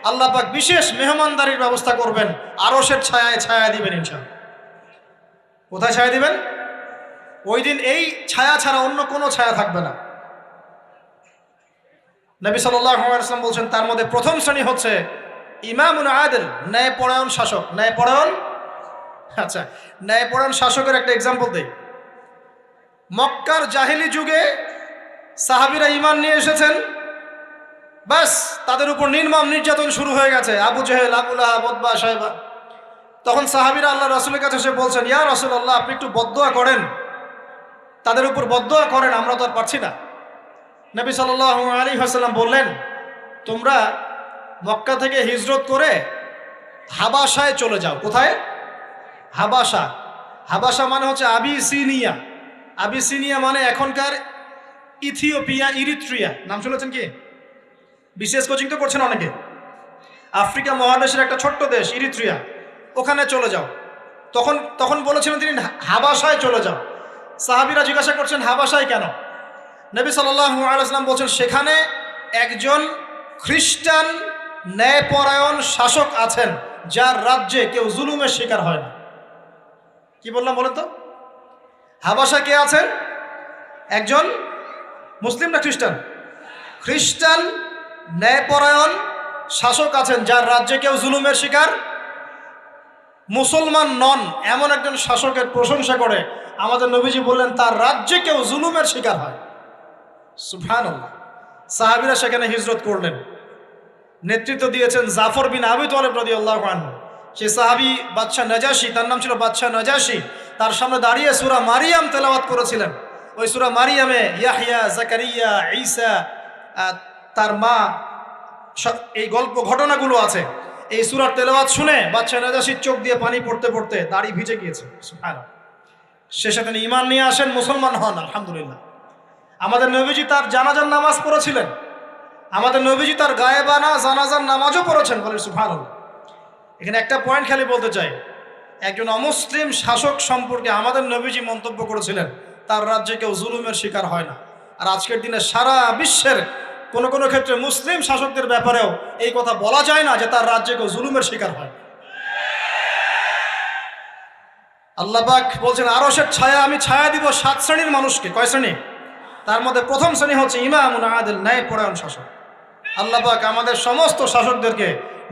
আল্লাহ পাক বিশেষ মেহমানদারির ব্যবস্থা করবেন, আরশের ছায়ায় ছায়া দিবেন ইনশাআল্লাহ। কোথায় ছায়া দিবেন? ওই দিন এই ছায়া ছাড়া অন্য কোনো ছায়া থাকবে না। নবী সাল্লাল্লাহু আলাইহি ওয়াসাল্লাম বলছেন, তার মধ্যে প্রথম শ্রেণী হচ্ছে ইমামুন আদিল, ন্যায়পরায়ণ শাসক। ন্যায়পরায়ণ, আচ্ছা, ন্যায়পরায়ণ শাসকের একটা এক্সাম্পল দেই। মক্কার জাহেলি যুগে সাহাবীরা ঈমান নিয়ে এসেছেন, বাস তাদের উপর নির্মম নির্যাতন শুরু হয়ে গেছে, আবু জেহেল, আবু লাহাব, উতবা, শায়বা। তখন সাহাবীরা আল্লাহ রাসূলের কাছে এসে বলছেন, ইয়া রাসূলুল্লাহ, আপনি একটু বদদোয়া করেন, তাদের উপর বদদোয়া করেন, আমরা তো আর পারছি না। নবী সাল্লাল্লাহু আলাইহি ওয়াসাল্লাম বললেন, তোমরা মক্কা থেকে হিজরত করে হাবাসায় চলে যাও। কোথায়? হাবাসা। হাবাসা মানে হচ্ছে আবিসিনিয়া। আবিসিনিয়া মানে এখনকার ইথিওপিয়া, ইরিত্রিয়া। নাম শুনেছেন কি? বিশেষ কোচিং তো করছেন অনেকে। আফ্রিকা মহাদেশের একটা ছোট্ট দেশ ইরিত্রিয়া, ওখানে চলে যাও। তখন বলেছিলেন তিনি হাবাসায় চলে যাও। সাহাবীরা জিজ্ঞাসা করছেন, হাবাসায় কেন? নবী সাল্লাল্লাহু আলাইহি ওয়াসাল্লাম বলছেন, সেখানে একজন খ্রিস্টান ন্যায়পরায়ণ শাসক আছেন, যার রাজ্যে কেউ জুলুমের শিকার হয় না। কি বললাম বলেন তো? হাবাসা কে আছেন? একজন মুসলিম না খ্রিস্টান? খ্রিস্টান ন্যায়পরায়ণ শাসক আছেন, যার রাজ্যে কেউ জুলুমের শিকার, মুসলমান নন এমন একজন শাসকের প্রশংসা করে আমাদের নবীজি বললেন, তার রাজ্যে কেউ জুলুমের শিকার হয়। সুবহানাল্লাহ। সাহাবীরা সেখানে হিজরত করলেন, নেতৃত্ব দিয়েছেন জাফর বিন আবি তালেব রাদিয়াল্লাহু আনহু। সেই সাহাবী বাদশাহ নাজাশী, তার নাম ছিল বাদশাহ নাজাশী, তার সামনে দাঁড়িয়ে সূরা মারিয়াম তেলাওয়াত করেছিলেন। ওই সূরা মারিয়ামে ইয়াহইয়া, জাকারিয়া, ঈসা, তার মা, এই গল্প ঘটনাগুলো আছে। এই সূরার তেলাওয়াত শুনে বাদশাহ নাজাশীর চোখ দিয়ে পানি পড়তে পড়তে দাড়ি ভিজে গিয়েছে। সুবহানাল্লাহ। শেষে তিনি ঈমান নিয়ে আসেন, মুসলমান হন, আলহামদুলিল্লাহ। আমাদের নবীজি তার জানাজার নামাজ পড়েছিলেন, আমাদের নবীজি তার গায়েবানা জানাজার নামাজও পড়েছেন, বলেন সুবহানাল্লাহ। এখানে একটা পয়েন্ট খালি বলতে চাই, একজন অমুসলিম শাসক সম্পর্কে আমাদের নবীজি মন্তব্য করেছিলেন, তার রাজ্যে কেউ জুলুমের শিকার হয় না। আর আজকের দিনে সারা বিশ্বের কোনো কোনো ক্ষেত্রে মুসলিম শাসকদের ব্যাপারেও এই কথা বলা যায় না যে তার রাজ্যে কেউ জুলুমের শিকার হয়। আল্লাহ পাক বলছেন আরশের ছায়া আমি ছায়া দিব 7 শ্রেণীর মানুষকে। কয় শ্রেণী? তার মধ্যে প্রথম শ্রেণী হচ্ছে ইমামুন আদিল, ন্যায়পরায়ণ শাসক। আল্লাহ পাক আমাদের সমস্ত শাসকদেরকে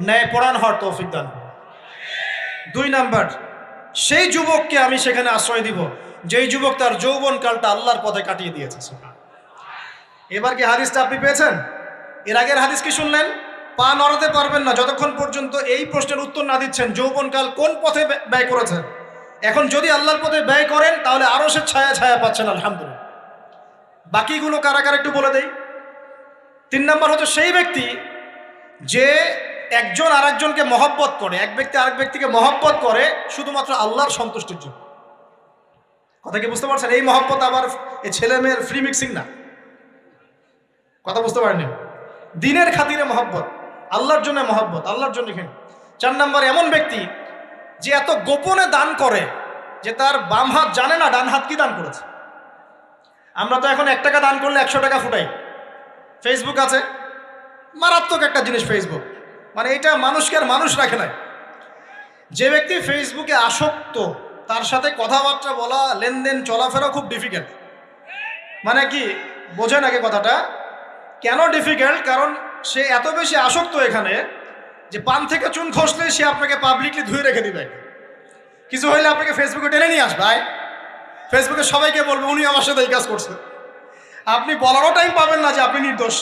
ন্যায়পরায়ণ হওয়ার তৌফিক দান করুন। 2 নাম্বার, সেই যুবককে আমি সেখানে আশ্রয় দিব যেই যুবক তার যৌবনকালটা আল্লাহর পথে কাটিয়ে দিয়েছে। এবার কি হাদিসটা আপনি পেয়েছেন? এর আগের হাদিস কি শুনলেন? পা নড়াতে পারবেন না যতক্ষণ পর্যন্ত এই প্রশ্নের উত্তর না দিচ্ছেন যৌবনকাল কোন পথে ব্যয় করেছেন। এখন যদি আল্লাহর পথে ব্যয় করেন তাহলে আরশের ছায়া ছায়া পাচ্ছেন আলহামদুলিল্লাহ। বাকিগুলো কারা কারা একটু বলে দেই। 3 নাম্বার হচ্ছে সেই ব্যক্তি যে একজন আরেকজনকে মহব্বত করে, এক ব্যক্তি আরেক ব্যক্তিকে মহব্বত করে শুধুমাত্র আল্লাহর সন্তুষ্টির জন্য। কথা কি বুঝতে পারছেন? এই মহব্বত আবার এই ছেলে মেয়ের ফ্রি মিক্সিং না। কথা বুঝতে পারেনি? দিনের খাতিরে মহব্বত, আল্লাহর জন্য মহব্বত, আল্লাহর জন্য। 4 নাম্বার এমন ব্যক্তি যে এত গোপনে দান করে যে তার বাম হাত জানে না ডান হাত কি দান করেছে। আমরা তো এখন 1 টাকা দান করলে 100 টাকা ফুটাই। ফেসবুক আছে, মারাত্মক একটা জিনিস ফেসবুক, মানে এটা মানুষকে আর মানুষ রাখে না। যে ব্যক্তি ফেসবুকে আসক্ত তার সাথে কথাবার্তা বলা, লেনদেন, চলাফেরা খুব ডিফিকাল্ট। মানে কি বোঝেন আগে কথাটা? কেন ডিফিকাল্ট? কারণ সে এত বেশি আসক্ত এখানে যে পান থেকে চুন খসলে সে আপনাকে পাবলিকলি ধুয়ে রেখে দিবে। কিছু হইলে আপনাকে ফেসবুকে টেনে নিয়ে আসবে, ফেসবুকে সবাইকে বলবে উনি আমার সাথে এই কাজ করছে। আপনি বলারও টাইম পাবেন না যে আপনি নির্দোষ।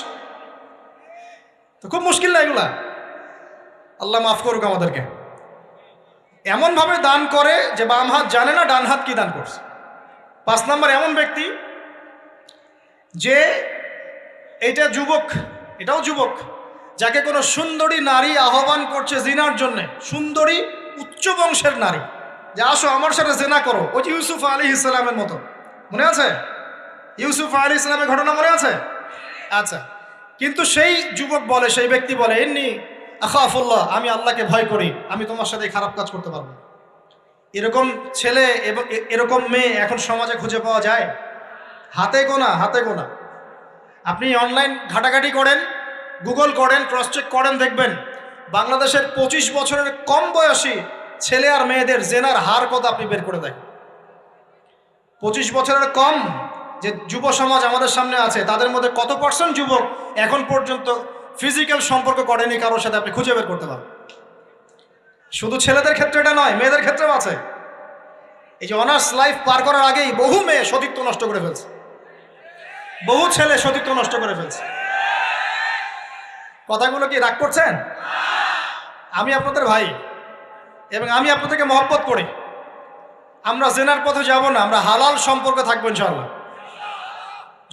তো খুব মুশকিল না এগুলা। আল্লাহ মাফ করুক আমাদেরকে। এমনভাবে দান করে যে বাম হাত জানে না ডান হাত কি দান করছে। 5 নাম্বার এমন ব্যক্তি যে এটা যুবক, এটাও যুবক, যাকে কোনো সুন্দরী নারী আহ্বান করছে জিনার জন্য, সুন্দরী উচ্চ বংশের নারী, যে আসো আমার সাথে জেনা করো। ওই যে ইউসুফ আলাইহিস সালামের মতো, মনে আছে? ইউসুফ আলাইহিস সালামের ঘটনা মনে আছে? আচ্ছা, কিন্তু সেই যুবক বলে, সেই ব্যক্তি বলে ইন্নী আখাফুল্লাহ, আমি আল্লাহকে ভয় করি, আমি তোমার সাথে খারাপ কাজ করতে পারবো না। এরকম ছেলে এবং এরকম মেয়ে এখন সমাজে খুঁজে পাওয়া যায়? হাতে গোনা, হাতে গোনা। আপনি অনলাইন ঘাটাঘাটি করেন, গুগল করেন, ক্রস চেক করেন, দেখবেন বাংলাদেশের 25 বছরের কম বয়সী ছেলে আর মেয়েদের জেনার হার কত আপনি বের করে দেখেন। 25 বছরের কম যে যুব সমাজ আমাদের সামনে আছে তাদের মধ্যে কত % যুবক এখন পর্যন্ত ফিজিক্যাল সম্পর্ক করেনি কারোর সাথে, আপনি খুঁজে বের করতে পারবেন। শুধু ছেলেদের ক্ষেত্রে এটা নয়, মেয়েদের ক্ষেত্রেও আছে। এই যে অনার্স লাইফ পার করার আগেই বহু মেয়ে সতীত্ব নষ্ট করে ফেলছে, বহু ছেলে সতীত্ব নষ্ট করে ফেলছে। কথাগুলো কি রাগ করছেন? আমি আপনাদের ভাই এবং আমি আপনাদেরকে মহব্বত করি। আমরা জেনার পথে যাব না, আমরা হালাল সম্পর্কে থাকবো ইনশাআল্লাহ।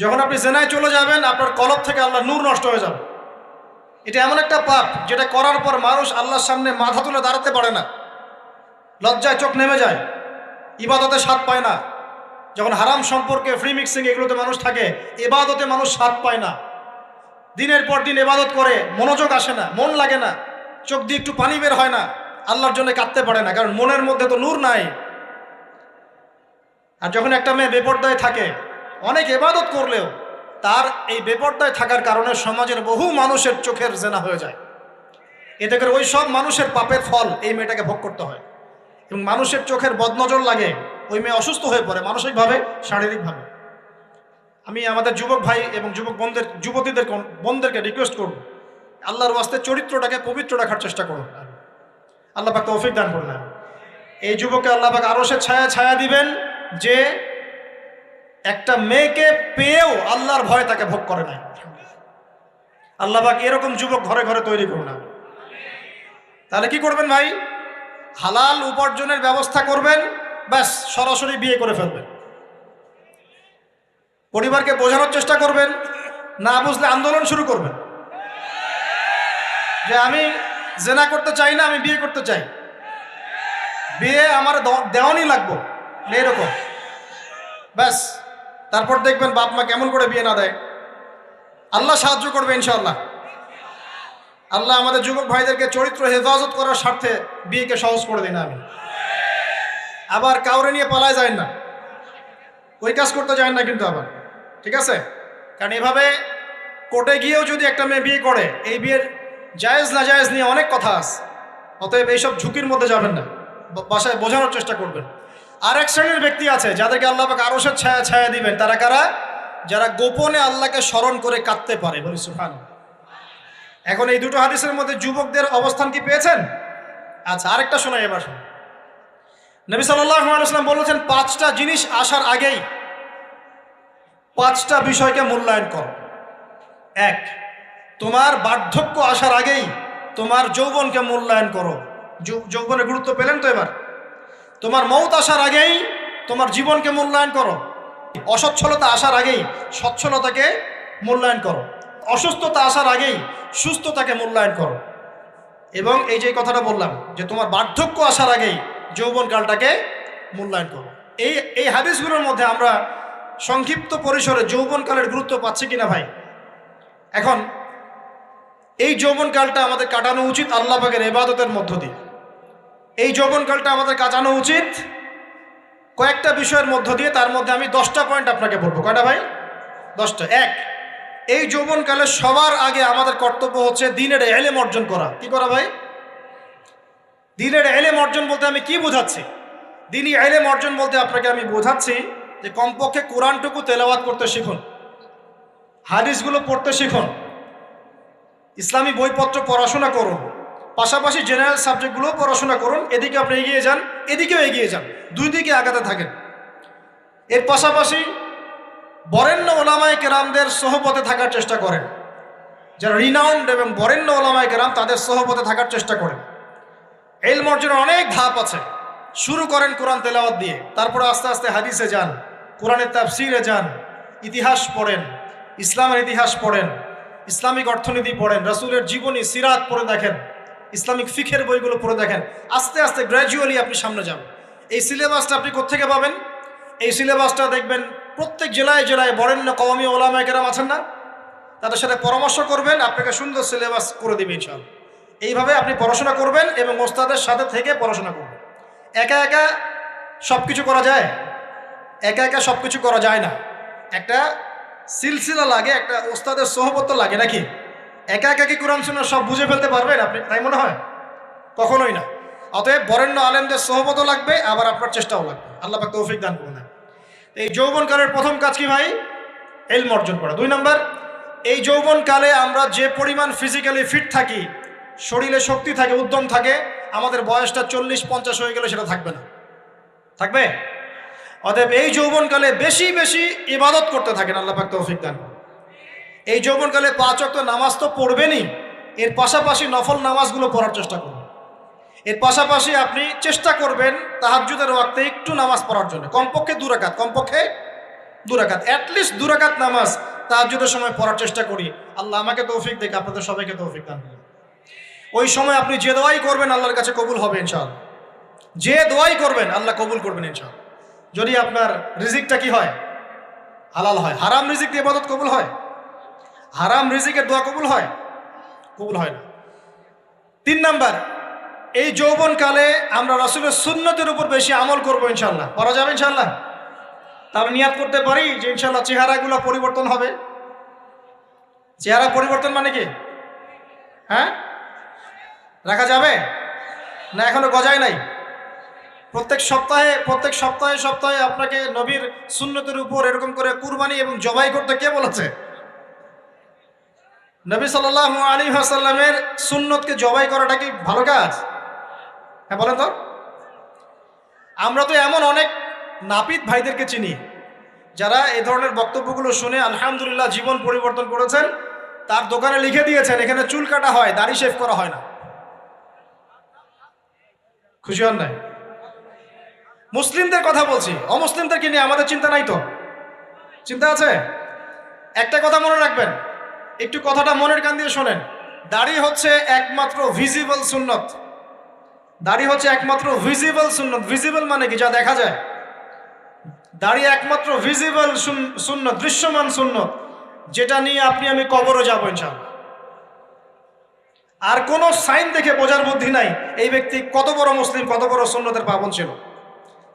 যখন আপনি জেনায় চলে যাবেন আপনার কলব থেকে আল্লাহ নূর নষ্ট হয়ে যাবে। এটা এমন একটা পাপ যেটা করার পর মানুষ আল্লাহর সামনে মাথা তুলে দাঁড়াতে পারে না, লজ্জায় চোখ নেমে যায়, ইবাদতে স্বাদ পায় না। যখন হারাম সম্পর্কে, ফ্রি মিক্সিং, এগুলোতে মানুষ থাকে, ইবাদতে মানুষ স্বাদ পায় না। দিনের পর দিন ইবাদত করে মনোযোগ আসে না, মন লাগে না, চোখ দিয়ে একটু পানি বের হয় না, আল্লাহর জন্য কাঁদতে পারে না, কারণ মনের মধ্যে তো নূর নাই। আর যখন একটা মেয়ে বেপর্দায় থাকে, অনেক ইবাদত করলেও তার এই বেপর্দায় থাকার কারণে সমাজের বহু মানুষের চোখের জেনা হয়ে যায়। এতে করে ওই সব মানুষের পাপের ফল এই মেয়েটাকে ভোগ করতে হয় এবং মানুষের চোখের বদনজর লাগে, ওই মেয়ে অসুস্থ হয়ে পড়ে মানসিকভাবে, শারীরিকভাবে। আমি আমাদের যুবক ভাই এবং যুবক বোনদেরকে রিকোয়েস্ট করব, আল্লাহর ওয়াস্তে চরিত্রটাকে পবিত্র রাখার চেষ্টা করুন। আল্লাহ পাক তৌফিক দান করুন। এই যুবককে আল্লাহ পাক আরশের ছায়া ছায়া দিবেন যে একটা মেয়েকে পেয়েও আল্লাহর ভয় তাকে ভোগ করে নাই। আল্লাহ পাক এরকম যুবক ঘরে ঘরে তৈরি করুন। তাহলে কি করবেন ভাই? হালাল উপার্জনের ব্যবস্থা করবেন, ব্যাস সরাসরি বিয়ে করে ফেলবেন। পরিবারকে বোঝানোর চেষ্টা করবেন, না বুঝলে আন্দোলন শুরু করবেন যে আমি জেনা করতে চাই না, আমি বিয়ে করতে চাই, বিয়ে আমার দেওয়ানি লাগবো, এরকম। ব্যাস তারপর দেখবেন বাপ মা কেমন করে বিয়ে না দেয়। আল্লাহ সাহায্য করবে ইনশাআল্লাহ। আল্লাহ আমাদের যুবক ভাইদেরকে চরিত্র হেফাজত করার স্বার্থে বিয়েকে সহজ করে দিন। আমি আবার কাউরে নিয়ে পালায় যায় না, ওই কাজ করতে যায় না কিন্তু আবার, ঠিক আছে? কারণ এভাবে কোর্টে গিয়েও যদি একটা মেয়ে বিয়ে করে, এই বিয়ের জায়েজ না জায়েজ নিয়ে অনেক কথা আছে। অতএব এইসব ঝুঁকির মধ্যে যাবেন না, বাসায় বোঝানোর চেষ্টা করবেন। আরেক শ্রেণীর ব্যক্তি আছে যাদেরকে আল্লাহ পাক আরশের ছায়া ছায়া দিবেন। তারা কারা? যারা গোপনে আল্লাহকে স্মরণ করে কাঁদতে পারে। বলি সুবহানাল্লাহ। এখন এই দুটো হাদিসের মধ্যে যুবকদের অবস্থান কি পেয়েছেন? আচ্ছা, আরেকটা শোনাই এবার। নবী সাল্লাল্লাহু আলাইহি ওয়াসাল্লাম বলেছেন, 5টা জিনিস আসার আগেই 5টা বিষয়কে মূল্যায়ন করো। 1, তোমার বার্ধক্য আসার আগেই তোমার যৌবনকে মূল্যায়ন করো। যৌবনের গুরুত্ব পেলেন তো এবার? তোমার মৌত আসার আগেই তোমার জীবনকে মূল্যায়ন করো। অসচ্ছলতা আসার আগেই সচ্ছলতাকে মূল্যায়ন করো। অসুস্থতা আসার আগেই সুস্থতাকে মূল্যায়ন করো। এবং এই যে কথাটা বললাম যে তোমার বার্ধক্য আসার আগেই যৌবনকালটাকে মূল্যায়ন করো। এই হাদিসগুলোর মধ্যে আমরা সংক্ষিপ্ত পরিসরে যৌবনকালের গুরুত্ব পাচ্ছি কিনা ভাই? এখন এই যৌবনকালটা আমাদের কাটানো উচিত আল্লাহ পাকের ইবাদতের মধ্য দিয়ে। এই যৌবনকালটা আমাদের কাটানো উচিত কয়েকটা বিষয়ের মধ্য দিয়ে। তার মধ্যে আমি 10টা পয়েন্ট আপনাকে বলবো। কয়টা ভাই? 10টা। 1, এই যৌবনকালে সবার আগে আমাদের কর্তব্য হচ্ছে দ্বীনের ইলম অর্জন করা। কি করা ভাই? দ্বীনের ইলম অর্জন বলতে আমি কি বোঝাচ্ছি? দ্বীনি ইলম অর্জন বলতে আপনাকে আমি বোঝাচ্ছি যে কমপক্ষে কোরআনটুকু তেলাওয়াত করতে শিখুন, হাদিসগুলো পড়তে শিখুন, ইসলামী বইপত্র পড়াশোনা করুন, পাশাপাশি জেনারেল সাবজেক্টগুলোও পড়াশোনা করুন। এদিকে আপনি এগিয়ে যান, এদিকেও এগিয়ে যান, দুই দিকে আগাতে থাকেন। এর পাশাপাশি বরেণ্য ওলামায়ে কেরামদের সোহবতে থাকার চেষ্টা করেন। যারা রিনাউন্ড এবং বরেণ্য ওলামায়ে কেরাম, তাদের সোহবতে থাকার চেষ্টা করেন। ইলম অর্জনের অনেক ধাপ আছে। শুরু করেন কোরআন তেলাওয়াত দিয়ে, তারপরে আস্তে আস্তে হাদিসে যান, কোরআনের তাফসিরে যান, ইতিহাস পড়েন, ইসলামের ইতিহাস পড়েন, ইসলামিক অর্থনীতি পড়েন, রাসূলের জীবনী সিরাত পড়ে দেখেন, ইসলামিক ফিকের বইগুলো পড়ে দেখেন। আস্তে আস্তে গ্র্যাজুয়ালি আপনি সামনে যান। এই সিলেবাসটা আপনি কোত্থেকে পাবেন? এই সিলেবাসটা দেখবেন প্রত্যেক জেলায় জেলায় বরেণ্য কওমি ওলামায়ে কেরাম আছেন না, তাদের সাথে পরামর্শ করবেন, আপনাকে সুন্দর সিলেবাস করে দেবে ইনশাআল্লাহ। এইভাবে আপনি পড়াশোনা করবেন এবং ওস্তাদের সাথে থেকে পড়াশোনা করবেন। একা একা সব কিছু করা যায়? একা একা সব কিছু করা যায় না। একটা সিলসিলা লাগে, একটা ওস্তাদের সোহবত লাগে নাকি? একা একা কি কোরআন সুন্নাহ সব বুঝে ফেলতে পারবেন আপনি? তাই মনে হয়? কখনোই না। অতএব বরেণ্য আলেমদের সোহবতও লাগবে, আবার আপনার চেষ্টাও লাগবে। আল্লাহ পাক তৌফিক দান করুন। এই যৌবনকালের প্রথম কাজ কি ভাই? ইলম অর্জন করা। 2 নম্বর, এই যৌবনকালে আমরা যে পরিমাণ ফিজিক্যালি ফিট থাকি, শরীরে শক্তি থাকে, উদ্যম থাকে, আমাদের বয়সটা 40-50 হয়ে গেলে সেটা থাকবে না। থাকবে? অতএব এই যৌবনকালে বেশি বেশি ইবাদত করতে থাকেন। আল্লাহ পাক তৌফিক দান করুন। এই যৌবনকালে 5 ওয়াক্ত নামাজ তো পড়বেনই, এর পাশাপাশি নফল নামাজগুলো পড়ার চেষ্টা করুন। এর পাশাপাশি আপনি চেষ্টা করবেন তাহাজ্জুদের ওয়াক্তে একটু নামাজ পড়ার জন্য, কমপক্ষে 2 রাকাত, কমপক্ষে 2 রাকাত, অ্যাটলিস্ট 2 রাকাত নামাজ তাহাজ্জুদের সময় পড়ার চেষ্টা করি। আল্লাহ আমাকে তৌফিক দেখ, আপনাদের সবাইকে তৌফিক দান করুন। ওই সময় আপনি যে দোয়াই করবেন আল্লাহর কাছে কবুল হবে ইনশাআল্লাহ। যে দোয়াই করবেন আল্লাহ কবুল করবেন ইনশাআল্লাহ। যদি আপনার রিজিকটা কি হয়? হালাল হয়। হারাম রিজিক দিয়ে ইবাদত কবুল হয়? হারাম রিজিকের দোয়া কবুল হয়? কবুল হয় না। 3 নাম্বার, এই যৌবনকালে আমরা রাসূলের সুন্নতের উপর বেশি আমল করবো ইনশাআল্লাহ। করা যাবে ইনশাআল্লাহ? তাহলে নিয়াত করতে পারি যে ইনশাআল্লাহ চেহারাগুলো পরিবর্তন হবে। চেহারা পরিবর্তন মানে কি? হ্যাঁ, রাখা যাবে না? এখনো গজায় নাই। প্রত্যেক সপ্তাহে আপনাকে নবীর সুন্নতের উপর এরকম করে কুরবানি এবং জবাই করতে কে বলেছে? নবী সাল্লাল্লাহু আলাইহি ওয়াসাল্লামের সুন্নতকে জবাই করাটা কি ভালো কাজ? হ্যাঁ বলেন তো। আমরা তো এমন অনেক নাপিত ভাইদেরকে চিনি যারা এই ধরনের বক্তব্যগুলো শুনে আলহামদুলিল্লাহ জীবন পরিবর্তন করেছেন। তার দোকানে লিখে দিয়েছেন এখানে চুল কাটা হয়, দাড়ি শেভ করা হয় না। খুশি হন নাই? মুসলিমদের কথা বলছি, অমুসলিমদেরকে নিয়ে আমাদের চিন্তা নাই তো? চিন্তা আছে? একটা কথা মনে রাখবেন, একটু কথাটা মনের কান দিয়ে শোনেন। দাড়ি হচ্ছে একমাত্র ভিজিবল সুন্নত। দাড়ি হচ্ছে একমাত্র ভিজিবল সুন্নত। ভিজিবল মানে কি? যা দেখা যায়। দাড়ি একমাত্র ভিজিবল সুন্নত, দৃশ্যমান সুন্নত, যেটা নিয়ে আপনি আমি কবরে যাবো ইনশাআল্লাহ। আর কোনো সাইন দেখে বোঝার বুদ্ধি নাই এই ব্যক্তি কত বড় মুসলিম, কত বড় সুন্নতের পাবন ছিল।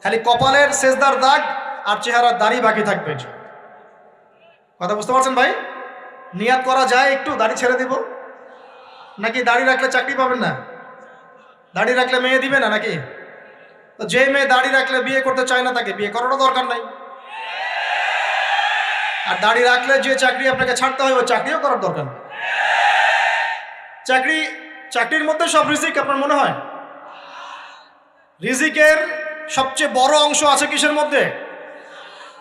খালি কপালের সেজদার দাগ আর চেহারার দাড়ি বাকি থাকবে। কথা বুঝতে পারছেন ভাই? নিয়াত করা যায় একটু দাড়ি ছেড়ে দিব, নাকি দাড়ি রাখলে চাকরি পাবেন না? দাড়ি রাখলে মেয়ে দিবে না নাকি? তো যে মেয়ে দাড়ি রাখলে বিয়ে করতে চায় না তাকে বিয়ে করারও দরকার নাই। আর দাড়ি রাখলে যে চাকরি আপনাকে ছাড়তে হয় ওই চাকরিও করার দরকার নেই। চাকরির মধ্যে সব রিজিক আপনার মনে হয়? রিজিকের সবচেয়ে বড় অংশ আছে কিসের মধ্যে?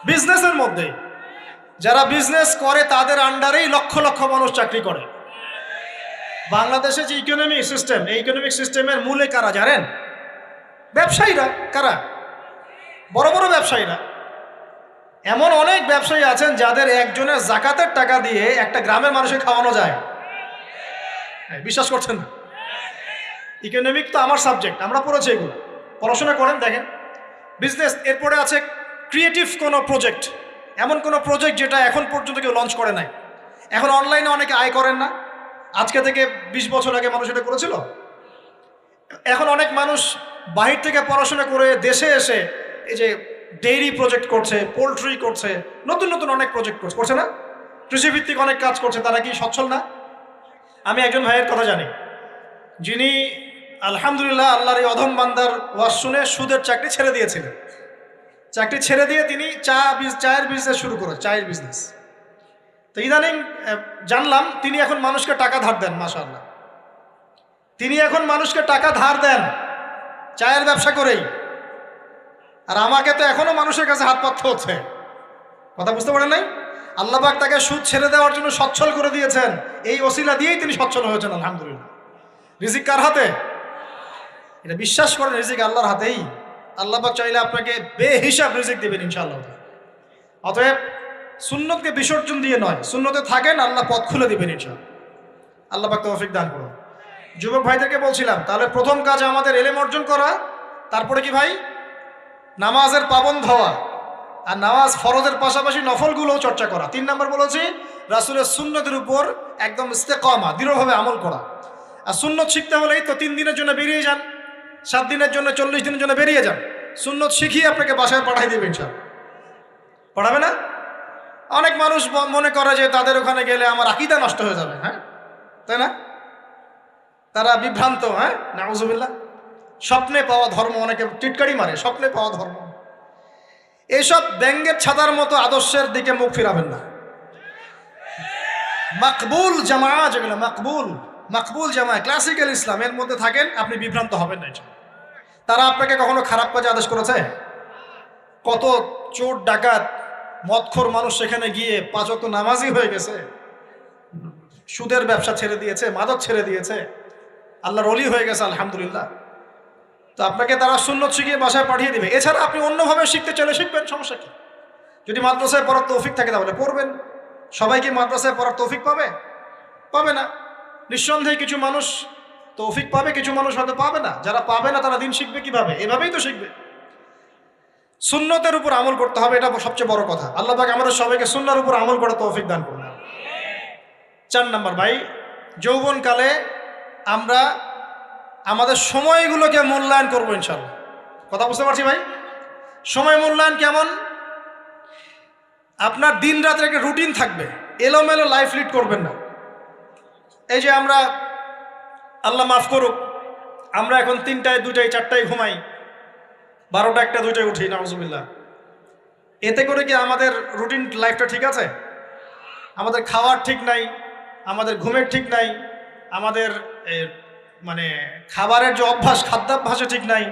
বিজনেসের মধ্যে। যারা বিজনেস করে তাদের আন্ডারেই লক্ষ লক্ষ মানুষ চাকরি করে। বাংলাদেশে যে ইকোনমিক সিস্টেম, এই ইকোনমিক সিস্টেমের মূলে কারা জানেন? ব্যবসায়ীরা। কারা? বড় বড় ব্যবসায়ীরা। এমন অনেক ব্যবসায়ী আছেন যাদের একজনের জাকাতের টাকা দিয়ে একটা গ্রামের মানুষকে খাওয়ানো যায়। বিশ্বাস করছেন না? ইকোনমিক তো আমার সাবজেক্ট, আমরা পড়েছি এগুলো, পড়াশোনা করেন দেখেন। বিজনেস, এরপরে আছে ক্রিয়েটিভ কোনো প্রজেক্ট, এমন কোনো প্রজেক্ট যেটা এখন পর্যন্ত কেউ লঞ্চ করে নাই। এখন অনলাইনে অনেকে আয় করেন না, আজকে থেকে 20 বছর আগে মানুষ এটা করেছিল। এখন অনেক মানুষ বাহির থেকে পড়াশোনা করে দেশে এসে এই যে ডেইরি প্রজেক্ট করছে, পোলট্রি করছে, নতুন নতুন অনেক প্রজেক্ট করছে না? কৃষিভিত্তিক অনেক কাজ করছে। তারা কি সচ্ছল না? আমি একজন ভাইয়ের কথা জানি, যিনি আলহামদুলিল্লাহ আল্লাহর এই অধম বান্দার ওয়াজ শুনে সুদের চাকরি ছেড়ে দিয়েছিলেন। চাকরি ছেড়ে দিয়ে তিনি চায়ের বিজনেস শুরু করে, চায়ের বিজনেস। তো ইদানিং জানলাম তিনি এখন মানুষকে টাকা ধার দেন। মাশাআল্লাহ, তিনি এখন মানুষকে টাকা ধার দেন চায়ের ব্যবসা করেই। আর আমাকে তো এখনো মানুষের কাছে হাত পাততে হচ্ছে। কথা বুঝতে পারেন নাই? আল্লাহ পাক তাকে সুদ ছেড়ে দেওয়ার জন্য সচ্ছল করে দিয়েছেন। এই ওসিলা দিয়েই তিনি সচ্ছল হয়েছেন আলহামদুলিল্লাহ। রিজিক কার হাতে? এটা বিশ্বাস করেন, রিজিক আল্লাহর হাতেই। আল্লাহ পাক চাইলে আপনাকে বেহিসাব রিজিক দেবেন ইনশাআল্লাহ। অতএব সুন্নতকে বিসর্জন দিয়ে নয়, সুন্নতে থাকেন, আল্লাহ পথ খুলে দিবেন ইনশাআল্লাহ। আল্লাহ পাক তৌফিক দান করুন। যুবক ভাইদেরকে বলছিলাম, তাহলে প্রথম কাজ আমাদের ইলম অর্জন করা, তারপরে কি ভাই? নামাজের পাবন্দ হওয়া, আর নামাজ ফরজের পাশাপাশি নফলগুলোও চর্চা করা। 3 নম্বর বলেছি রাসূলের সুন্নতের উপর একদম ইস্তেকামা, দৃঢ়ভাবে আমল করা। আর সুন্নত শিখতে হলেই তো 3 দিনের জন্য বেরিয়ে যান, 7 দিনের জন্য, 40 দিনের জন্য বেরিয়ে যান। সুন্নত শিখিয়ে আপনাকে বাসায় পাঠাই দেবে ইনশাআল্লাহ। পড়াবে না? অনেক মানুষ মনে করে যে তাদের ওখানে গেলে আমার আকীদা নষ্ট হয়ে যাবে। হ্যাঁ, তাই না? তারা বিভ্রান্ত। হ্যাঁ, নাউজুবিল্লাহ। স্বপ্নে পাওয়া ধর্ম, অনেকে টিটকারি মারে, স্বপ্নে পাওয়া ধর্ম। এইসব ব্যঙ্গের ছাতার মতো আদর্শের দিকে মুখ ফিরাবেন না। মাকবুল জামা, যেগুলো মাকবুল জামা, ক্লাসিক্যাল ইসলামের মধ্যে থাকেন, আপনি বিভ্রান্ত হবেন না। তারা আপনাকে কখনো খারাপ কাজে আদেশ করেছে? কত চোর ডাকাত মদখোর মানুষ সেখানে গিয়ে 5 ওয়াক্ত নামাজি হয়ে গেছে, সুদের ব্যবসা ছেড়ে দিয়েছে, মাদক ছেড়ে দিয়েছে, আল্লাহর ওলি হয়ে গেছে আলহামদুলিল্লাহ। তো আপনাকে তারা সুন্নত শিখিয়ে বাসায় পাঠিয়ে দিবে। এছাড়া আপনি অন্যভাবে শিখতে চাইলে শিখবেন, সমস্যা কি? যদি মাদ্রাসায় পড়ার তৌফিক থাকে তাহলে পড়বেন। সবাই কি মাদ্রাসায় পড়ার তৌফিক পাবে? পাবে না। নিঃসন্দেহে কিছু মানুষ তৌফিক পাবে, কিছু মানুষ হয়তো পাবে না। যারা পাবে না তারা দিন শিখবে কিভাবে? এভাবেই তো শিখবে। সুন্নতের উপর আমল করতে হবে, এটা সবচেয়ে বড় কথা। আল্লাহ পাক আমাদের সবাইকে সুন্নাহর উপর আমল করার তৌফিক দান করুন। 4 নম্বর ভাই, যৌবনকালে আমরা আমাদের সময়গুলোকে মূল্যায়ন করবো ইনশাআল্লাহ। কথা বুঝতে পারছি ভাই? সময় মূল্যায়ন কেমন? আপনার দিন রাতের একটা রুটিন থাকবে, এলোমেলো লাইফ লিড করবেন না। এই যে আমরা, আল্লাহ মাফ করুক, আমরা এখন 3টায় 2টায় 4টায় ঘুমাই, 12টা 1টা 2টায় উঠি, নাউজুবিল্লাহ। এতে করে কি আমাদের রুটিন লাইফটা ঠিক আছে? আমাদের খাওয়ার ঠিক নাই, আমাদের ঘুমের ঠিক নাই, আমাদের মানে খাবারের যে অভ্যাস, খাদ্যাভ্যাসে ঠিক নাই।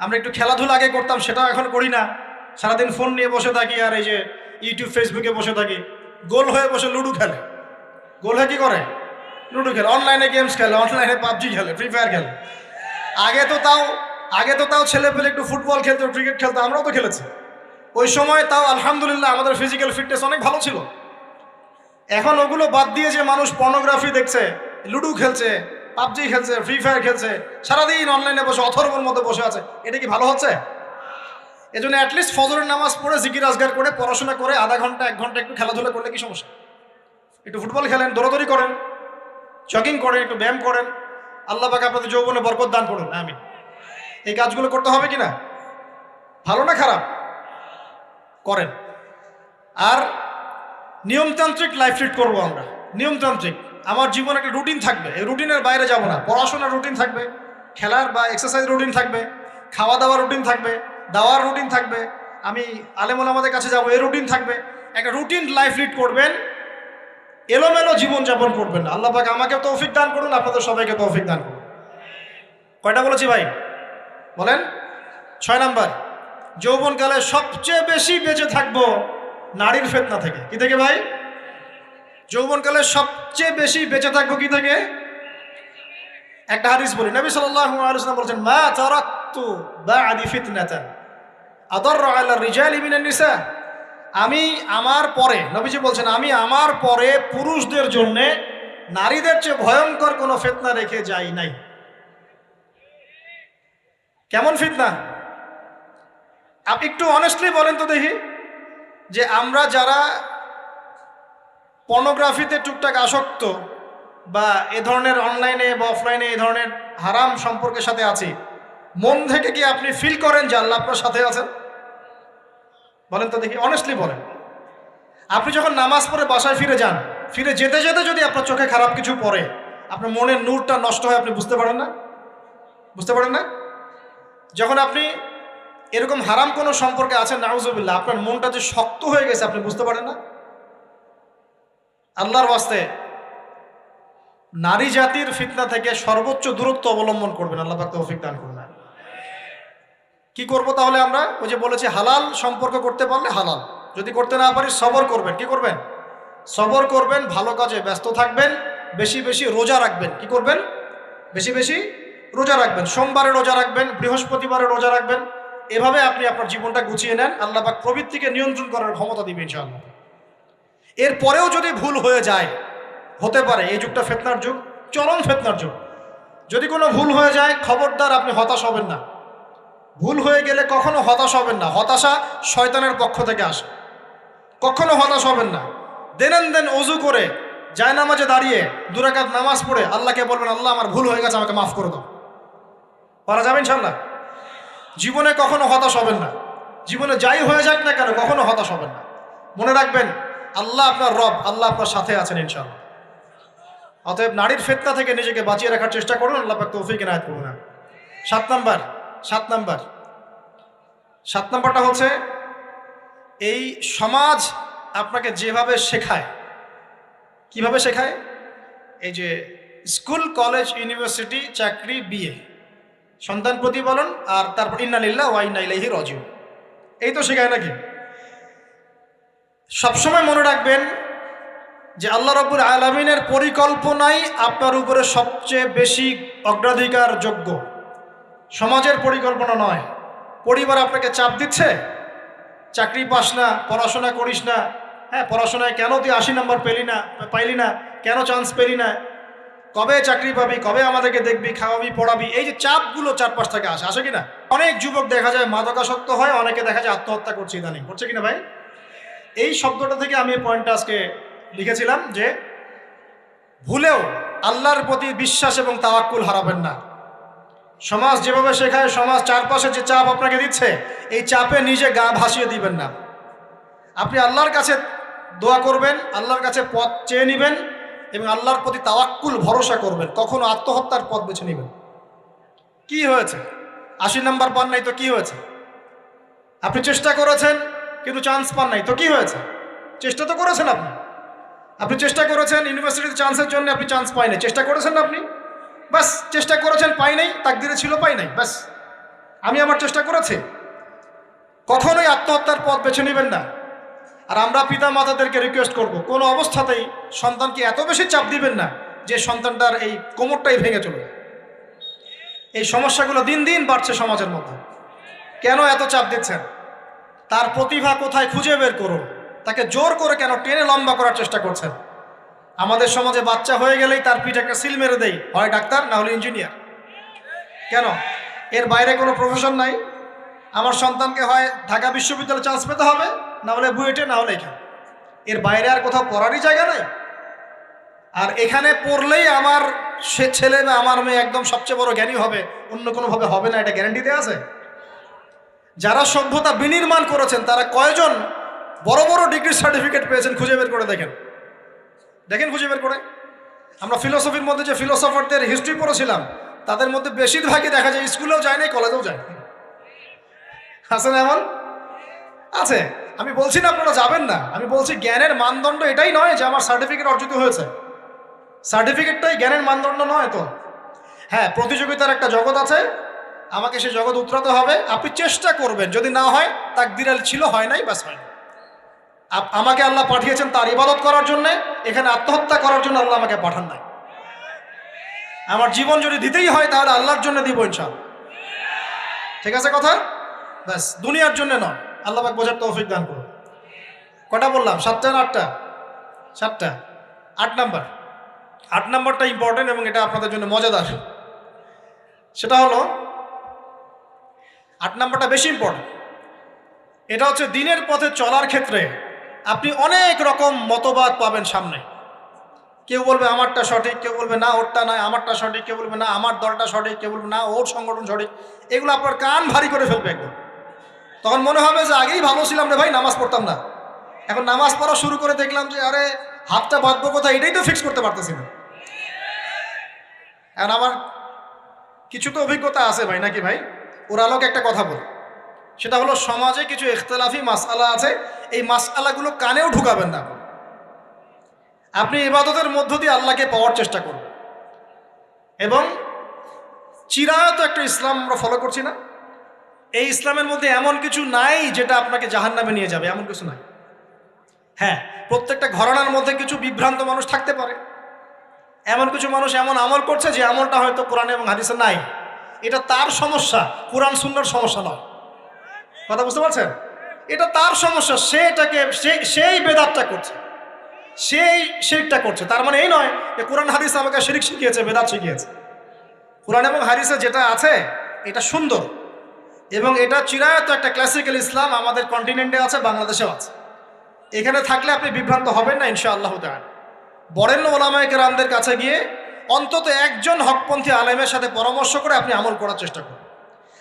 আমরা একটু খেলাধুলা আগে করতাম, সেটাও এখন করি না। সারাদিন ফোন নিয়ে বসে থাকি, আর এই যে ইউটিউব ফেসবুকে বসে থাকি। গোল হয়ে বসে লুডো খেলে। গোল হয়ে কি করে? লুডো খেলে, অনলাইনে গেমস খেলে, অনলাইনে পাবজি খেলে, ফ্রি ফায়ার খেলে। আগে তো তাও ছেলে পেলে একটু ফুটবল খেলতো, ক্রিকেট খেলতো, আমরাও তো খেলেছি। ওই সময় তাও আলহামদুলিল্লাহ আমাদের ফিজিক্যাল ফিটনেস অনেক ভালো ছিল। এখন ওগুলো বাদ দিয়ে যে মানুষ পর্নোগ্রাফি দেখছে, লুডো খেলছে, পাবজি খেলছে, ফ্রি ফায়ার খেলছে, সারাদিন অনলাইনে বসে অথর্বর মধ্যে বসে আছে, এটা কি ভালো হচ্ছে? এজন্য অ্যাটলিস্ট ফজরের নামাজ পড়ে জিকির আজগার করে পড়াশোনা করে আধা ঘন্টা 1 ঘন্টা একটু খেলাধুলা করলে কি সমস্যা? একটু ফুটবল খেলেন, দৌড়াদৌড়ি করেন, জগিং করেন, একটু ব্যায়াম করেন। আল্লাহ পাক আপনাদের যৌবনে বরকত দান করুন, আমিন। এই কাজগুলো করতে হবে কিনা? ভালো না খারাপ? করেন। আর নিয়মতান্ত্রিক লাইফ লিড করবো আমরা। নিয়মতান্ত্রিক, আমার জীবনে একটা রুটিন থাকবে, এই রুটিনের বাইরে যাব না। পড়াশোনার রুটিন থাকবে, খেলার বা এক্সারসাইজ রুটিন থাকবে, খাওয়া দাওয়ার রুটিন থাকবে, দাওয়ার রুটিন থাকবে, আমি আলেমুল আমাদের কাছে যাবো, এই রুটিন থাকবে। একটা রুটিন লাইফ লিড করবেন, এলোমেলো জীবনযাপন করবেন না। আল্লাহ পাক আমাকে তৌফিক দান করুন, আপনাদের সবাইকে তৌফিক দান করুন। কয়টা বলেছি ভাই বলেন? 6 নাম্বার, যৌবনকালে সবচেয়ে বেশি বেঁচে থাকবো নারীর ফিতনা থেকে। কি থেকে ভাই? যৌবনকালে সবচেয়ে বেশি বেঁচে থাকবো কি থেকে? একটা হাদিস বলি, নবী সাল্লাল্লাহু আলাইহি ওয়াসাল্লাম বলেছেন, মা তারাকতু বা'দি ফিতনাতান আদাররা আলা রিজালি মিনান নিসা। আমি আমার পরে, নবীজি বলছেন, আমি আমার পরে পুরুষদের জন্য নারীদের চেয়ে ভয়ঙ্কর কোনো ফিতনা রেখে যাই নাই। কেমন ফিতনা? আপনি একটু অনেস্টলি বলেন তো দেখি, যে আমরা যারা পর্নোগ্রাফিতে টুকটাক আসক্ত বা এ ধরনের অনলাইনে বা অফলাইনে এ ধরনের হারাম সম্পর্কের সাথে আছি, মন থেকে কি আপনি ফিল করেন যে আল্লাহ আপনার সাথে আছেন? বলেন তো দেখি, অনেস্টলি বলেন। আপনি যখন নামাজ পড়ে বাসায় ফিরে যান, ফিরে যেতে যেতে যদি আপনার চোখে খারাপ কিছু পড়ে, আপনার মনের নূরটা নষ্ট হয়, আপনি বুঝতে পারেন না? বুঝতে পারেন না? যখন আপনি এরকম হারাম কোনো সম্পর্কে আছেন, নাউজুবিল্লাহ, আপনার মনটা যে শক্ত হয়ে গেছে, আপনি বুঝতে পারেন না? আল্লাহর ওয়াস্তে নারী জাতির ফিতনা থেকে সর্বোচ্চ দূরত্ব অবলম্বন করবেন। আল্লাহ পাক তৌফিক দান করুন। কি করব তাহলে আমরা? ওই যে বলেছি, হালাল সম্পর্ক করতে পারলে হালাল, যদি করতে না পারি সবর করবেন। কি করবেন? সবর করবেন, ভালো কাজে ব্যস্ত থাকবেন, বেশি বেশি রোজা রাখবেন। কি করবেন? বেশি বেশি রোজা রাখবেন। সোমবারে রোজা রাখবেন, বৃহস্পতিবারে রোজা রাখবেন। এভাবে আপনি আপনার জীবনটা গুছিয়ে নেন, আল্লাহ পাক প্রবৃত্তিকে নিয়ন্ত্রণ করার ক্ষমতা দিবেন ইনশাআল্লাহ। এরপরেও যদি ভুল হয়ে যায়, হতে পারে এই যুগটা ফিতনার যুগ, চরম ফিতনার যুগ। যদি কোনো ভুল হয়ে যায়, খবরদার আপনি হতাশ হবেন না। ভুল হয়ে গেলে কখনো হতাশ হবেন না। হতাশা শয়তানের পক্ষ থেকে আসে, কখনো হতাশ হবেন না। দেন অজু করে জায়নামাজে দাঁড়িয়ে 2 রাকাত নামাজ পড়ে আল্লাহকে বলবেন, আল্লাহ আমার ভুল হয়ে গেছে, আমাকে মাফ করে দাও। পারা যাবে ইনশাআল্লাহ। জীবনে কখনো হতাশ হবেন না। জীবনে যাই হয়ে যাক না কেন, কখনো হতাশ হবেন না। মনে রাখবেন, আল্লাহ আপনার রব, আল্লাহ আপনার সাথে আছেন ইনশাআল্লাহ। অতএব নারীর ফিতনা থেকে নিজেকে বাঁচিয়ে রাখার চেষ্টা করুন, আল্লাহ পাক তৌফিক এনায়েত করুন। 7 নাম্বারটা হচ্ছে, এই সমাজ আপনাকে যেভাবে শেখায়, কিভাবে শেখায়? এই যে স্কুল, কলেজ, ইউনিভার্সিটি, চাকরি, বিয়ে, সন্তান প্রতিপালন, আর তারপর ইন্না লিল্লাহি ওয়া ইন্না ইলাইহি রাজিউন, এই তো শেখায় নাকি? সবসময় মনে রাখবেন যে আল্লাহ রাব্বুল আলামিনের পরিকল্পনাই আপনার উপরে সবচেয়ে বেশি অগ্রাধিকার যোগ্য, সমাজের পরিকল্পনা নয়। পরিবার আপনাকে চাপ দিচ্ছে, চাকরি পাস না, পড়াশোনা করিস না, হ্যাঁ পড়াশোনায় কেন তুই 80 নাম্বার পাইলি না, কেন চান্স পেলি না, কবে চাকরি পাবি, কবে আমাদেরকে দেখবি, খাওয়াবি, পড়াবি, এই যে চাপগুলো চারপাশ থেকে আসে কিনা? অনেক যুবক দেখা যায় মাদকাসক্ত হয়, অনেকে দেখা যায় আত্মহত্যা করছে ইদানিং, করছে কিনা ভাই? এই শব্দটা থেকে আমি এই পয়েন্টটা আজকে লিখেছিলাম যে ভুলেও আল্লাহর প্রতি বিশ্বাস এবং তাওয়াক্কুল হারাবেন না। সমাজ যেভাবে শেখায়, সমাজ চারপাশে যে চাপ আপনাকে দিচ্ছে, এই চাপে নিজে গা ভাসিয়ে দিবেন না। আপনি আল্লাহর কাছে দোয়া করবেন, আল্লাহর কাছে পথ চেয়ে নেবেন এবং আল্লাহর প্রতি তাওয়াক্কুল ভরসা করবেন। কখনো আত্মহত্যার পথ বেছে নেবেন। কি হয়েছে? 80 নাম্বার পান নাই তো কি হয়েছে? আপনি চেষ্টা করেছেন কিন্তু চান্স পান নাই তো কি হয়েছে? চেষ্টা তো করেছেন আপনি চেষ্টা করেছেন ইউনিভার্সিটিতে চান্সের জন্য, আপনি চান্স পাই নাই, চেষ্টা করেছেন না আপনি? বাস, চেষ্টা করেছেন, পাই নাই, তাকদিরে ছিল পাই নাই, বাস। আমি আমার চেষ্টা করেছি। কখনোই আত্মহত্যার পথ বেছে নেবেন না। আর আমরা পিতা মাতাদেরকে রিকোয়েস্ট করব, কোনো অবস্থাতেই সন্তানকে এত বেশি চাপ দিবেন না যে সন্তানটার এই কোমরটাই ভেঙে চলে। এই সমস্যাগুলো দিন দিন বাড়ছে সমাজের মধ্যে। কেন এত চাপ দিচ্ছেন? তার প্রতিভা কোথায় খুঁজে বের করুন। তাকে জোর করে কেন টেনে লম্বা করার চেষ্টা করছেন? আমাদের সমাজে বাচ্চা হয়ে গেলেই তার পিঠে একটা সিল মেরে দেয়, হয় ডাক্তার না হলে ইঞ্জিনিয়ার। কেন? এর বাইরে কোনো প্রফেশন নাই? আমার সন্তানকে হয় ঢাকা বিশ্ববিদ্যালয়ে চান্স পেতে হবে, না হলে বুয়েটে, না হলে এখানে। এর বাইরে আর কোথাও পড়ারই জায়গা নাই। আর এখানে পড়লেই আমার সে ছেলে বা আমার মেয়ে একদম সবচেয়ে বড় জ্ঞানী হবে, অন্য কোনোভাবে হবে না, এটা গ্যারান্টি দেওয়া আছে? যারা সভ্যতা বিনির্মাণ করেছেন তারা কয়জন বড় বড় ডিগ্রি সার্টিফিকেট পেয়েছেন খুঁজে বের করে দেখেন, খুঁজে বের করে। আমরা ফিলোসফির মধ্যে যে ফিলোসফারদের হিস্ট্রি পড়েছিলাম, তাদের মধ্যে বেশিরভাগই দেখা যায় স্কুলেও যায় নাই, কলেজেও যায়। আছে না এমন? আছে। আমি বলছি না আপনারা যাবেন না, আমি বলছি জ্ঞানের মানদণ্ড এটাই নয় যে আমার সার্টিফিকেট অর্জিত হয়েছে, সার্টিফিকেটটাই জ্ঞানের মানদণ্ড নয় তো। হ্যাঁ, প্রতিযোগিতার একটা জগৎ আছে, আমাকে সেই জগৎ উতরাতে হবে। আপনি চেষ্টা করবেন, যদি না হয় তাকদীরে ছিল, হয় নাই, বাস হয় না। আমাকে আল্লাহ পাঠিয়েছেন তার ইবাদত করার জন্যে, এখানে আত্মহত্যা করার জন্য আল্লাহ আমাকে পাঠান নাই। আমার জীবন যদি দিতেই হয় তাহলে আল্লাহর জন্য দিব ইনশাআল্লাহ। ঠিক আছে কথা? ব্যাস, দুনিয়ার জন্য নয়। আল্লাহ পাক বোঝার তৌফিক দান করুন। কটা বললাম? 7টা না 8টা? 7টা। 8 নাম্বার, 8 নাম্বারটা ইম্পর্টেন্ট এবং এটা আপনাদের জন্য মজাদার। সেটা হলো 8 নাম্বারটা বেশি ইম্পর্টেন্ট। এটা হচ্ছে দিনের পথে চলার ক্ষেত্রে আপনি অনেক রকম মতবাদ পাবেন সামনে। কেউ বলবে আমারটা সঠিক, কেউ বলবে না ওরটা নয়, আমারটা সঠিক, কেউ বলবে না আমার দলটা সঠিক, কেউ বলবে না ওর সংগঠন সঠিক। এগুলো আপনার কান ভারী করে ফেলবে একদম। তখন মনে হবে যে আগেই ভালো ছিলাম রে ভাই, নামাজ পড়তাম না, এখন নামাজ পড়া শুরু করে দেখলাম যে আরে হাতটা বাঁধবো কোথায় এটাই তো ফিক্স করতে পারতেছি না। এখন আমার কিছু তো অভিজ্ঞতা আছে ভাই, নাকি ভাই? ওর আলোকে একটা কথা বল, সেটা হলো সমাজে কিছু ইখতিলাফি মাসআলা আছে, এই মাসআলাগুলো কানেও ঢুকাবেন না। আপনি ইবাদতের মধ্য দিয়ে আল্লাহকে পাওয়ার চেষ্টা করবেন। এবং চিরায়ত একটা ইসলাম আমরা ফলো করছি না, এই ইসলামের মধ্যে এমন কিছু নাই যেটা আপনাকে জাহান্নামে নিয়ে যাবে, এমন কিছু নাই। হ্যাঁ, প্রত্যেকটা ঘরানার মধ্যে কিছু বিভ্রান্ত মানুষ থাকতে পারে, এমন কিছু মানুষ এমন আমল করছে যে আমলটা হয়তো কোরআন এবং হাদিসে নাই। এটা তার সমস্যা, কোরআন সুন্নাহর সমস্যা নয়। কথা বুঝতে পারছেন? এটা তার সমস্যা, সে এটাকে সেই বেদাতটা করছে, সেই শিরকটা করছে। তার মানে এই নয় যে কোরআন হাদিস আমাকে শিরক শিখিয়েছে, বেদাত শিখিয়েছে। কোরআন এবং হাদিসে যেটা আছে এটা সুন্দর, এবং এটা চিরায়ত একটা ক্লাসিক্যাল ইসলাম আমাদের কন্টিনেন্টে আছে, বাংলাদেশেও আছে। এখানে থাকলে আপনি বিভ্রান্ত হবেন না ইনশাআল্লাহ তাআলা। বরেণ্য ওলামায়ে কেরামদের কাছে গিয়ে অন্তত একজন হকপন্থী আলেমের সাথে পরামর্শ করে আপনি আমল করার চেষ্টা করুন।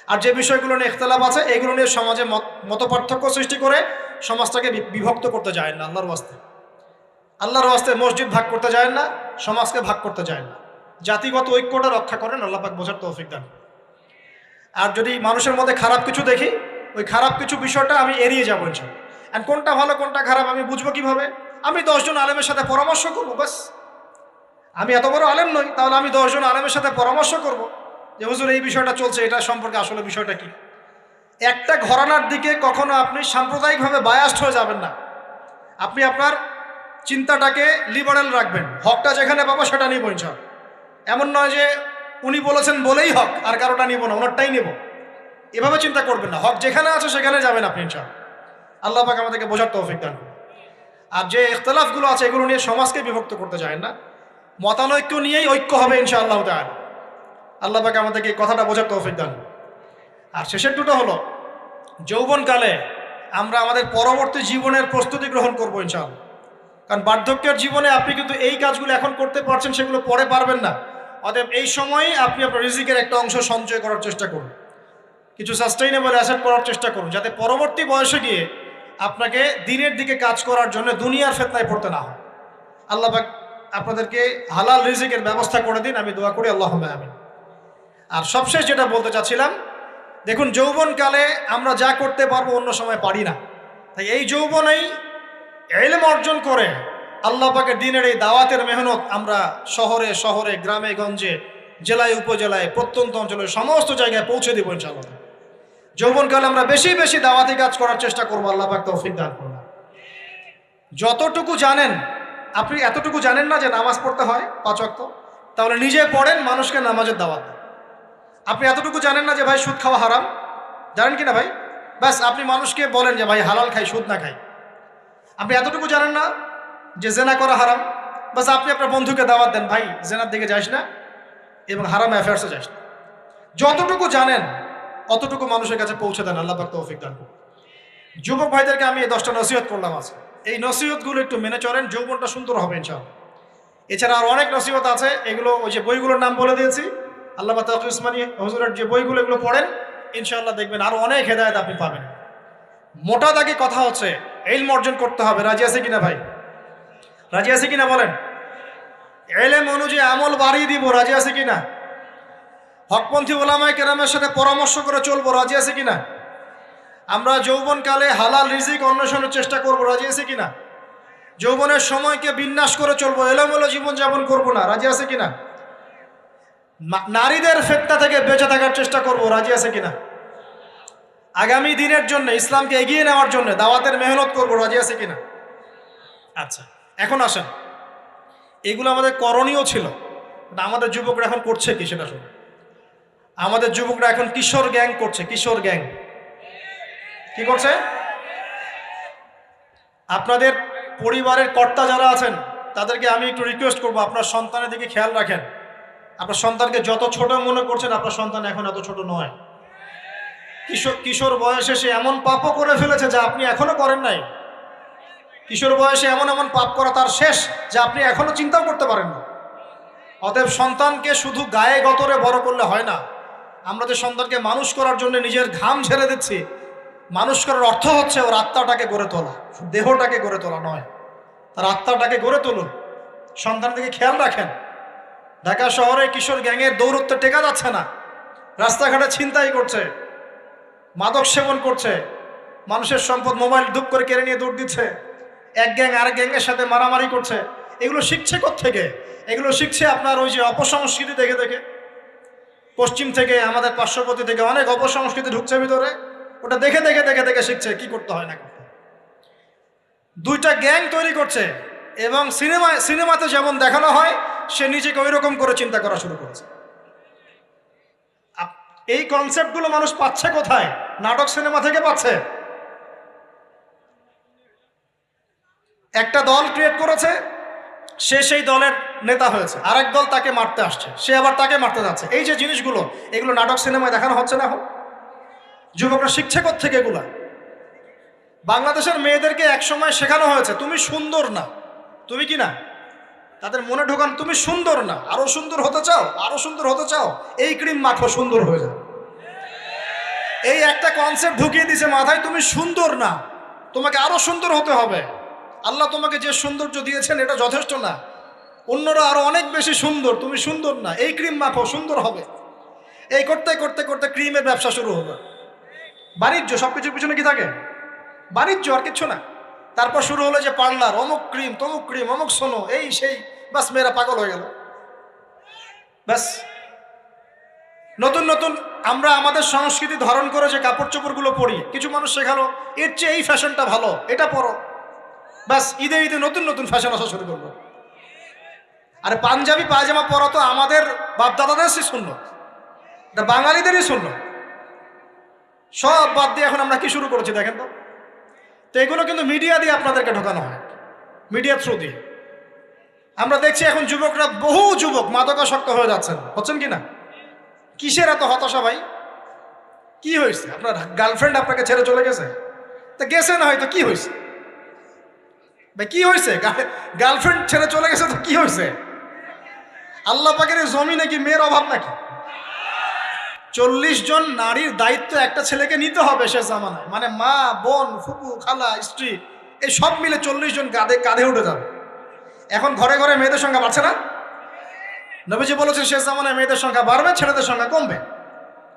আর যে বিষয়গুলো নিয়ে ইখতিলাফ আছে এগুলো নিয়ে সমাজে মতপার্থক্য সৃষ্টি করে সমাজটাকে বিভক্ত করতে যায় না। আল্লাহর ওয়াস্তে মসজিদ ভাগ করতে যায় না, সমাজকে ভাগ করতে যায় না। জাতিগত ঐক্যটা রক্ষা করেন, আল্লাহ পাক বোঝার তৌফিক দান। আর যদি মানুষের মধ্যে খারাপ কিছু দেখি, ওই খারাপ কিছু বিষয়টা আমি এড়িয়ে যাবো ইনশাআল্লাহ। আর কোনটা ভালো কোনটা খারাপ আমি বুঝবো কিভাবে? আমি 10 জন আলেমের সাথে পরামর্শ করবো, বাস। আমি এত বড় আলেম নই, তাহলে আমি 10 জন আলেমের সাথে পরামর্শ করব যে হুজুর এই বিষয়টা চলছে, এটা সম্পর্কে আসলে বিষয়টা কি। একটা ঘরানার দিকে কখনো আপনি সাম্প্রদায়িকভাবে বায়াস্ট হয়ে যাবেন না। আপনি আপনার চিন্তাটাকে লিবারেল রাখবেন, হকটা যেখানে পাবো সেটা নিব ইনশাআল্লাহ। এমন নয় যে উনি বলেছেন বলেই হক আর কারোটা নিব না, ওনারটাই নেব, এভাবে চিন্তা করবেন না। হক যেখানে আছে সেখানে যাবেন আপনি ইনশাআল্লাহ। আল্লাহ পাক আমাদেরকে বোঝার তৌফিক দান করুন। আর যে ইখতিলাফগুলো আছে এগুলো নিয়ে সমাজকে বিভক্ত করতে যায় না, মতানৈক্য নিয়েই ঐক্য হবে ইনশাআল্লাহ তাআলা। আল্লাহ পাক আমাদেরকে এই কথাটা বোঝার তৌফিক দান। আর শেষের দুটো হলো যৌবনকালে আমরা আমাদের পরবর্তী জীবনের প্রস্তুতি গ্রহণ করবো ইনশাআল্লাহ। কারণ বার্ধক্যের জীবনে আপনি কিন্তু এই কাজগুলো এখন করতে পারছেন, সেগুলো পরে পারবেন না। অতএব এই সময়ই আপনি আপনার রিজিকের একটা অংশ সঞ্চয় করার চেষ্টা করুন, কিছু সাস্টেইনেবল অ্যাসেট করার চেষ্টা করুন, যাতে পরবর্তী বয়সে গিয়ে আপনাকে দিনের দিকে কাজ করার জন্য দুনিয়ার ফিতনায় পড়তে না হয়। আল্লাহ পাক আপনাদেরকে হালাল রিজিকের ব্যবস্থা করে দিন, আমি দোয়া করি আল্লাহুম্মা আমিন। আর সবশেষ যেটা বলতে চাচ্ছিলাম, দেখুন যৌবনকালে আমরা যা করতে পারবো অন্য সময় পারি না, তাই এই যৌবনেই ইলম অর্জন করে আল্লাহ পাকের দ্বীনের এই দাওয়াতের মেহনত আমরা শহরে শহরে, গ্রামে গঞ্জে, জেলায় উপজেলায়, প্রত্যন্ত অঞ্চলে সমস্ত জায়গায় পৌঁছে দেবো ইনশাআল্লাহ। যৌবনকালে আমরা বেশি বেশি দাওয়াতি কাজ করার চেষ্টা করবো, আল্লাহ পাক তৌফিক দান করুন। যতটুকু জানেন, আপনি এতটুকু জানেন না যে নামাজ পড়তে হয় 5 ওয়াক্ত, তাহলে নিজে পড়েন, মানুষকে নামাজের দাওয়াত দেন। আপনি এতটুকু জানেন না যে ভাই সুদ খাওয়া হারাম, জানেন কি না ভাই? ব্যাস, আপনি মানুষকে বলেন যে ভাই হালাল খাই, সুদ না খাই। আপনি এতটুকু জানেন না যে জেনা করা হারাম, বাস আপনি আপনার বন্ধুকে দাওয়াত দেন, ভাই জেনার দিকে যাস না এবং হারাম অ্যাফেয়ার্সে যাস না। যতটুকু জানেন অতটুকু মানুষের কাছে পৌঁছে দেন, আল্লাহ পাক তৌফিক দান করুন। যুবক ভাইদেরকে আমি 10টা নসিহত করলাম আছে, এই নসিহতগুলো একটু মেনে চলেন, যৌবনটা সুন্দর হবে ইনশাআল্লাহ। এছাড়া আর অনেক নসিহত আছে, এগুলো ওই যে বইগুলোর নাম বলে দিয়েছি, আল্লামা তাকি উসমানী হুজুরের যে বইগুলো, এগুলো পড়েন, ইনশাআল্লাহ দেখবেন আরো অনেক হেদায়েত আপনি পাবেন। মোটা দাগে কথা হচ্ছে ইলম অর্জন করতে হবে। রাজি আছে কিনা ভাই? রাজি আছে কিনা বলেন? ইলম অনুযায়ী আমল বাড়িয়ে দিব, রাজি আছে কিনা? হকপন্থী ওলামায়ে কেরামের সাথে পরামর্শ করে চলবো, রাজি আছে কিনা? আমরা যৌবনকালে হালাল রিজিক অন্বেষণের চেষ্টা করব, রাজি আছে কিনা? যৌবনের সময়কে বিন্যাস করে চলবো, এলোমেলো জীবনযাপন করব না, রাজি আছে কিনা? নারীদের ফেতনা থেকে বেঁচে থাকার চেষ্টা করব, রাজি আছে কিনা? আগামী দিনের জন্য, ইসলামকে এগিয়ে নেওয়ার জন্য দাওয়াতের মেহনত করব, রাজি আছে কিনা? আচ্ছা, এখন আসেন, এগুলো আমাদের করণীয় ছিল, আমাদের যুবকরা এখন করছে কি সেটা শুনুন। আমাদের যুবকরা এখন কিশোর গ্যাং করছে। কিশোর গ্যাং কি করছে? আপনাদের পরিবারের কর্তা যারা আছেন তাদেরকে আমি একটু রিকোয়েস্ট করবো, আপনার সন্তানের দিকে খেয়াল রাখেন। আপনার সন্তানকে যত ছোট মনে করছেন, আপনার সন্তান এখন এত ছোট নয়। কিশোর বয়সে সে এমন পাপও করে ফেলেছে যা আপনি এখনো করেন নাই। কিশোর বয়সে এমন এমন পাপ করা তার শেষ যা আপনি এখনো চিন্তাও করতে পারেন না। অতএব সন্তানকে শুধু গায়ে গতরে বড় করলে হয় না। আমরা যে সন্তানকে মানুষ করার জন্য নিজের ঘাম ঝেড়ে দিচ্ছি, মানুষ করার অর্থ হচ্ছে ওর আত্মাটাকে গড়ে তোলা, দেহটাকে গড়ে তোলা নয়, তার আত্মাটাকে গড়ে তুলুন। সন্তানের দিকে খেয়াল রাখেন। ঢাকা শহরে কিশোর গ্যাংয়ের দৌরত্ব টেকা যাচ্ছে না। রাস্তাঘাটে ছিনতাই করছে, মাদক সেবন করছে, মানুষের সম্পদ মোবাইল ধূপ করে কেড়ে নিয়ে দৌড় দিচ্ছে, এক গ্যাং আরেক গ্যাংয়ের সাথে মারামারি করছে। এগুলো শিখছে কোত্থেকে? এগুলো শিখছে আপনার ওই যে অপসংস্কৃতি দেখে দেখে। পশ্চিম থেকে, আমাদের পার্শ্ববর্তী থেকে অনেক অপসংস্কৃতি ঢুকছে ভিতরে, ওটা দেখে দেখে দেখে দেখে শিখছে কি করতে হয় না করতে। দুইটা গ্যাং তৈরি করছে এবং সিনেমাতে যেমন দেখানো হয় সে নিজেকে ওই রকম করে চিন্তা করা শুরু করেছে। এই কনসেপ্টগুলো মানুষ পাচ্ছে কোথায়? নাটক সিনেমা থেকে পাচ্ছে। একটা দল ক্রিয়েট করেছে, সে সেই দলের নেতা হয়েছে, আরেক দল তাকে মারতে আসছে, সে আবার তাকে মারতে যাচ্ছে। এই যে জিনিসগুলো, এগুলো নাটক সিনেমায় দেখানো হচ্ছে না এখন? যুবকরা শিখছে কোত্থেকে এগুলা? বাংলাদেশের মেয়েদেরকে একসময় শেখানো হয়েছে তুমি সুন্দর না, তুমি কি না, তাদের মনে ঢোকান তুমি সুন্দর না, আরো সুন্দর হতে চাও, আরো সুন্দর হতে চাও, এই ক্রিম মাখো, সুন্দর হয়ে যাও। এই একটা কনসেপ্ট ঢুকিয়ে দিছে মাথায়, তুমি সুন্দর না, তোমাকে আরো সুন্দর হতে হবে। আল্লাহ তোমাকে যে সৌন্দর্য দিয়েছেন এটা যথেষ্ট না, অন্যরা আরো অনেক বেশি সুন্দর, তুমি সুন্দর না, এই ক্রিম মাখো, সুন্দর হবে। এই করতে করতে করতে ক্রিমের ব্যবসা শুরু হলো। বাণিজ্য, সবকিছুর পিছনে কি থাকে? বাণিজ্য, আর কিচ্ছু না। তারপর শুরু হলো যে পার্লার, অমুক ক্রিম, তমুক ক্রিম, অমুক সোনো, এই সেই, বাস মেয়েরা পাগল হয়ে গেল। ব্যাস নতুন নতুন আমরা আমাদের সংস্কৃতি ধারণ করে যে কাপড় চোপড়গুলো পরি, কিছু মানুষ শেখালো এর চেয়ে এই ফ্যাশনটা ভালো, এটা পরো। ব্যাস ঈদে ঈদে নতুন নতুন ফ্যাশন আসা শুরু করলো। আরে পাঞ্জাবি পায়জামা পরা তো আমাদের বাপদাদাদেরই সুন্নত, এটা বাঙালিদেরই সুন্নত। সব বাদ দিয়ে এখন আমরা কি শুরু করেছি দেখেন তো। তো এগুলো কিন্তু মিডিয়া দিয়ে আপনাদেরকে ঢোকানো হয়, মিডিয়া থ্রু দিয়ে। আমরা দেখছি এখন যুবকরা, বহু যুবক মাদকাসক্ত হয়ে যাচ্ছেন, হচ্ছেন কি না? কিসের এত হতাশা ভাই? কি হয়েছে? আপনার গার্লফ্রেন্ড আপনাকে ছেড়ে চলে গেছে? তা গেছে না হয়তো, কি হয়েছে ভাই? কি হয়েছে? গার্লফ্রেন্ড ছেড়ে চলে গেছে তো কি হয়েছে? আল্লাহ পাকের জমিনে কি মেয়ের অভাব নাকি? 40 জন নারীর দায়িত্ব একটা ছেলেকে নিতে হবে সে জামানায়, মানে মা, বোন, ফুপু, খালা, স্ত্রী, এই সব মিলে 40 জন কাঁধে উঠে যাবে। এখন ঘরে ঘরে মেয়েদের সংখ্যা বাড়ছে না? নবীজি বলেছেন শেষ জামানায় মেয়েদের সংখ্যা বাড়বে, ছেলেদের সংখ্যা কমবে।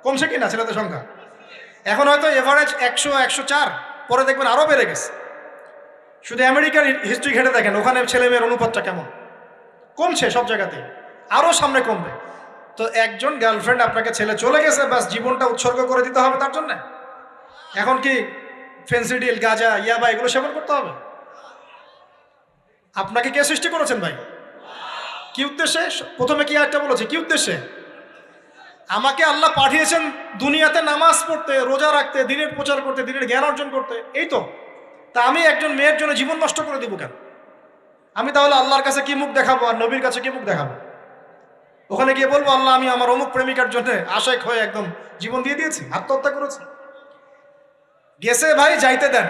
কমছে কি না ছেলেদের সংখ্যা? এখন হয়তো এভারেজ 100, 104, পরে দেখবেন আরও বেড়ে গেছে। শুধু আমেরিকার হিস্ট্রি ঘেটে দেখেন, ওখানে ছেলে মেয়ের অনুপাতটা কেমন। কমছে সব জায়গাতে, আরও সামনে কমবে। তো একজন গার্লফ্রেন্ড আপনাকে ছেলে চলে গেছে, ব্যাস জীবনটা উৎসর্গ করে দিতে হবে তার জন্য? এখন কি ফেন্সিডিল, গাঁজা, ইয়াবা এগুলো সেবন করতে হবে? আপনাকে কে সৃষ্টি করেছেন ভাই? কি উদ্দেশ্যে? প্রথমে কি একটা বলেছে, কি উদ্দেশ্যে? আমাকে আল্লাহ পাঠিয়েছেন দুনিয়াতে নামাজ পড়তে, রোজা রাখতে, দিনের প্রচার করতে, দিনের জ্ঞান অর্জন করতে, এই তো। তা আমি একজন মেয়ের জন্য জীবন নষ্ট করে দিব কেন? আমি তাহলে আল্লাহর কাছে কি মুখ দেখাবো আর নবীর কাছে কি মুখ দেখাবো? ওখানে গিয়ে বলবো আল্লাহ আমি আমার অমুক প্রেমিকার জন্য আশায় হয়ে একদম জীবন দিয়ে দিয়েছি, আত্মহত্যা করেছি? গেছে ভাই, যাইতে দেন।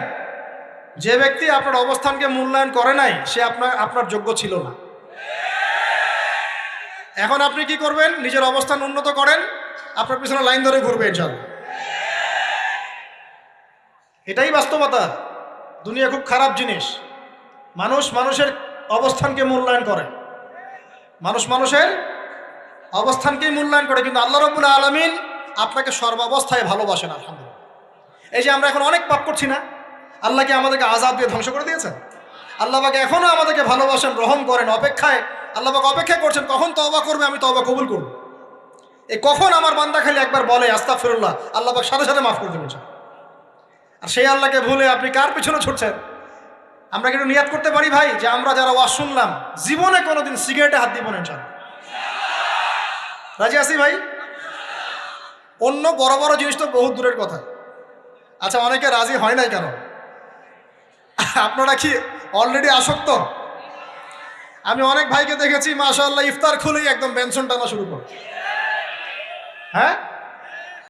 যে ব্যক্তি আপনার অবস্থানকে মূল্যায়ন করে নাই সে আপনার যোগ্য ছিল না। এখন আপনি কি করবেন? নিজের অবস্থান উন্নত করেন, আপনার পিছনে লাইন ধরে ঘুরবে ইনশাআল্লাহ। এটাই বাস্তবতা। দুনিয়া খুব খারাপ জিনিস। মানুষ মানুষের অবস্থানকে মূল্যায়ন করে, মানুষ মানুষের অবস্থানকেই মূল্যায়ন করে, কিন্তু আল্লাহ রাব্বুল আলামিন আপনাকে সর্বাবস্থায় ভালোবাসেন। আলহামদুলিল্লাহ। এই যে আমরা এখন অনেক পাপ করছি না, আল্লাহকে আমাদেরকে আযাব দিয়ে ধ্বংস করে দিয়েছেন? আল্লাহ পাক এখনো আমাদেরকে ভালোবাসেন, রহম করেন, অপেক্ষায় আল্লাহ পাক অপেক্ষা করছেন কখন তওবা করবে, আমি তওবা কবুল করব। এই কখন আমার বান্দা খালি একবার বলে আস্তাগফিরুল্লাহ, আল্লাহ পাক সাথে সাথে মাফ করে দেবেন। আর সেই আল্লাহকে ভুলে আপনি কার পিছনে ছুটছেন? আমরা কিন্তু নিয়াত করতে পারি ভাই যে আমরা যারা ওয়াজ শুনলাম জীবনে কোনোদিন সিগারেটে হাত দিব না ইনশাআল্লাহ। রাজি আছি ভাই? অন্য বড় বড় জিনিস তো বহুত দূরের কথা। আচ্ছা, অনেকে রাজি হয় নাই কেন? আপনারা কি অলরেডি আসক্ত? আমি অনেক ভাইকে দেখেছি মাশাআল্লাহ ইফতার খুলেই একদম বেনসন টানা শুরু করে। হ্যাঁ,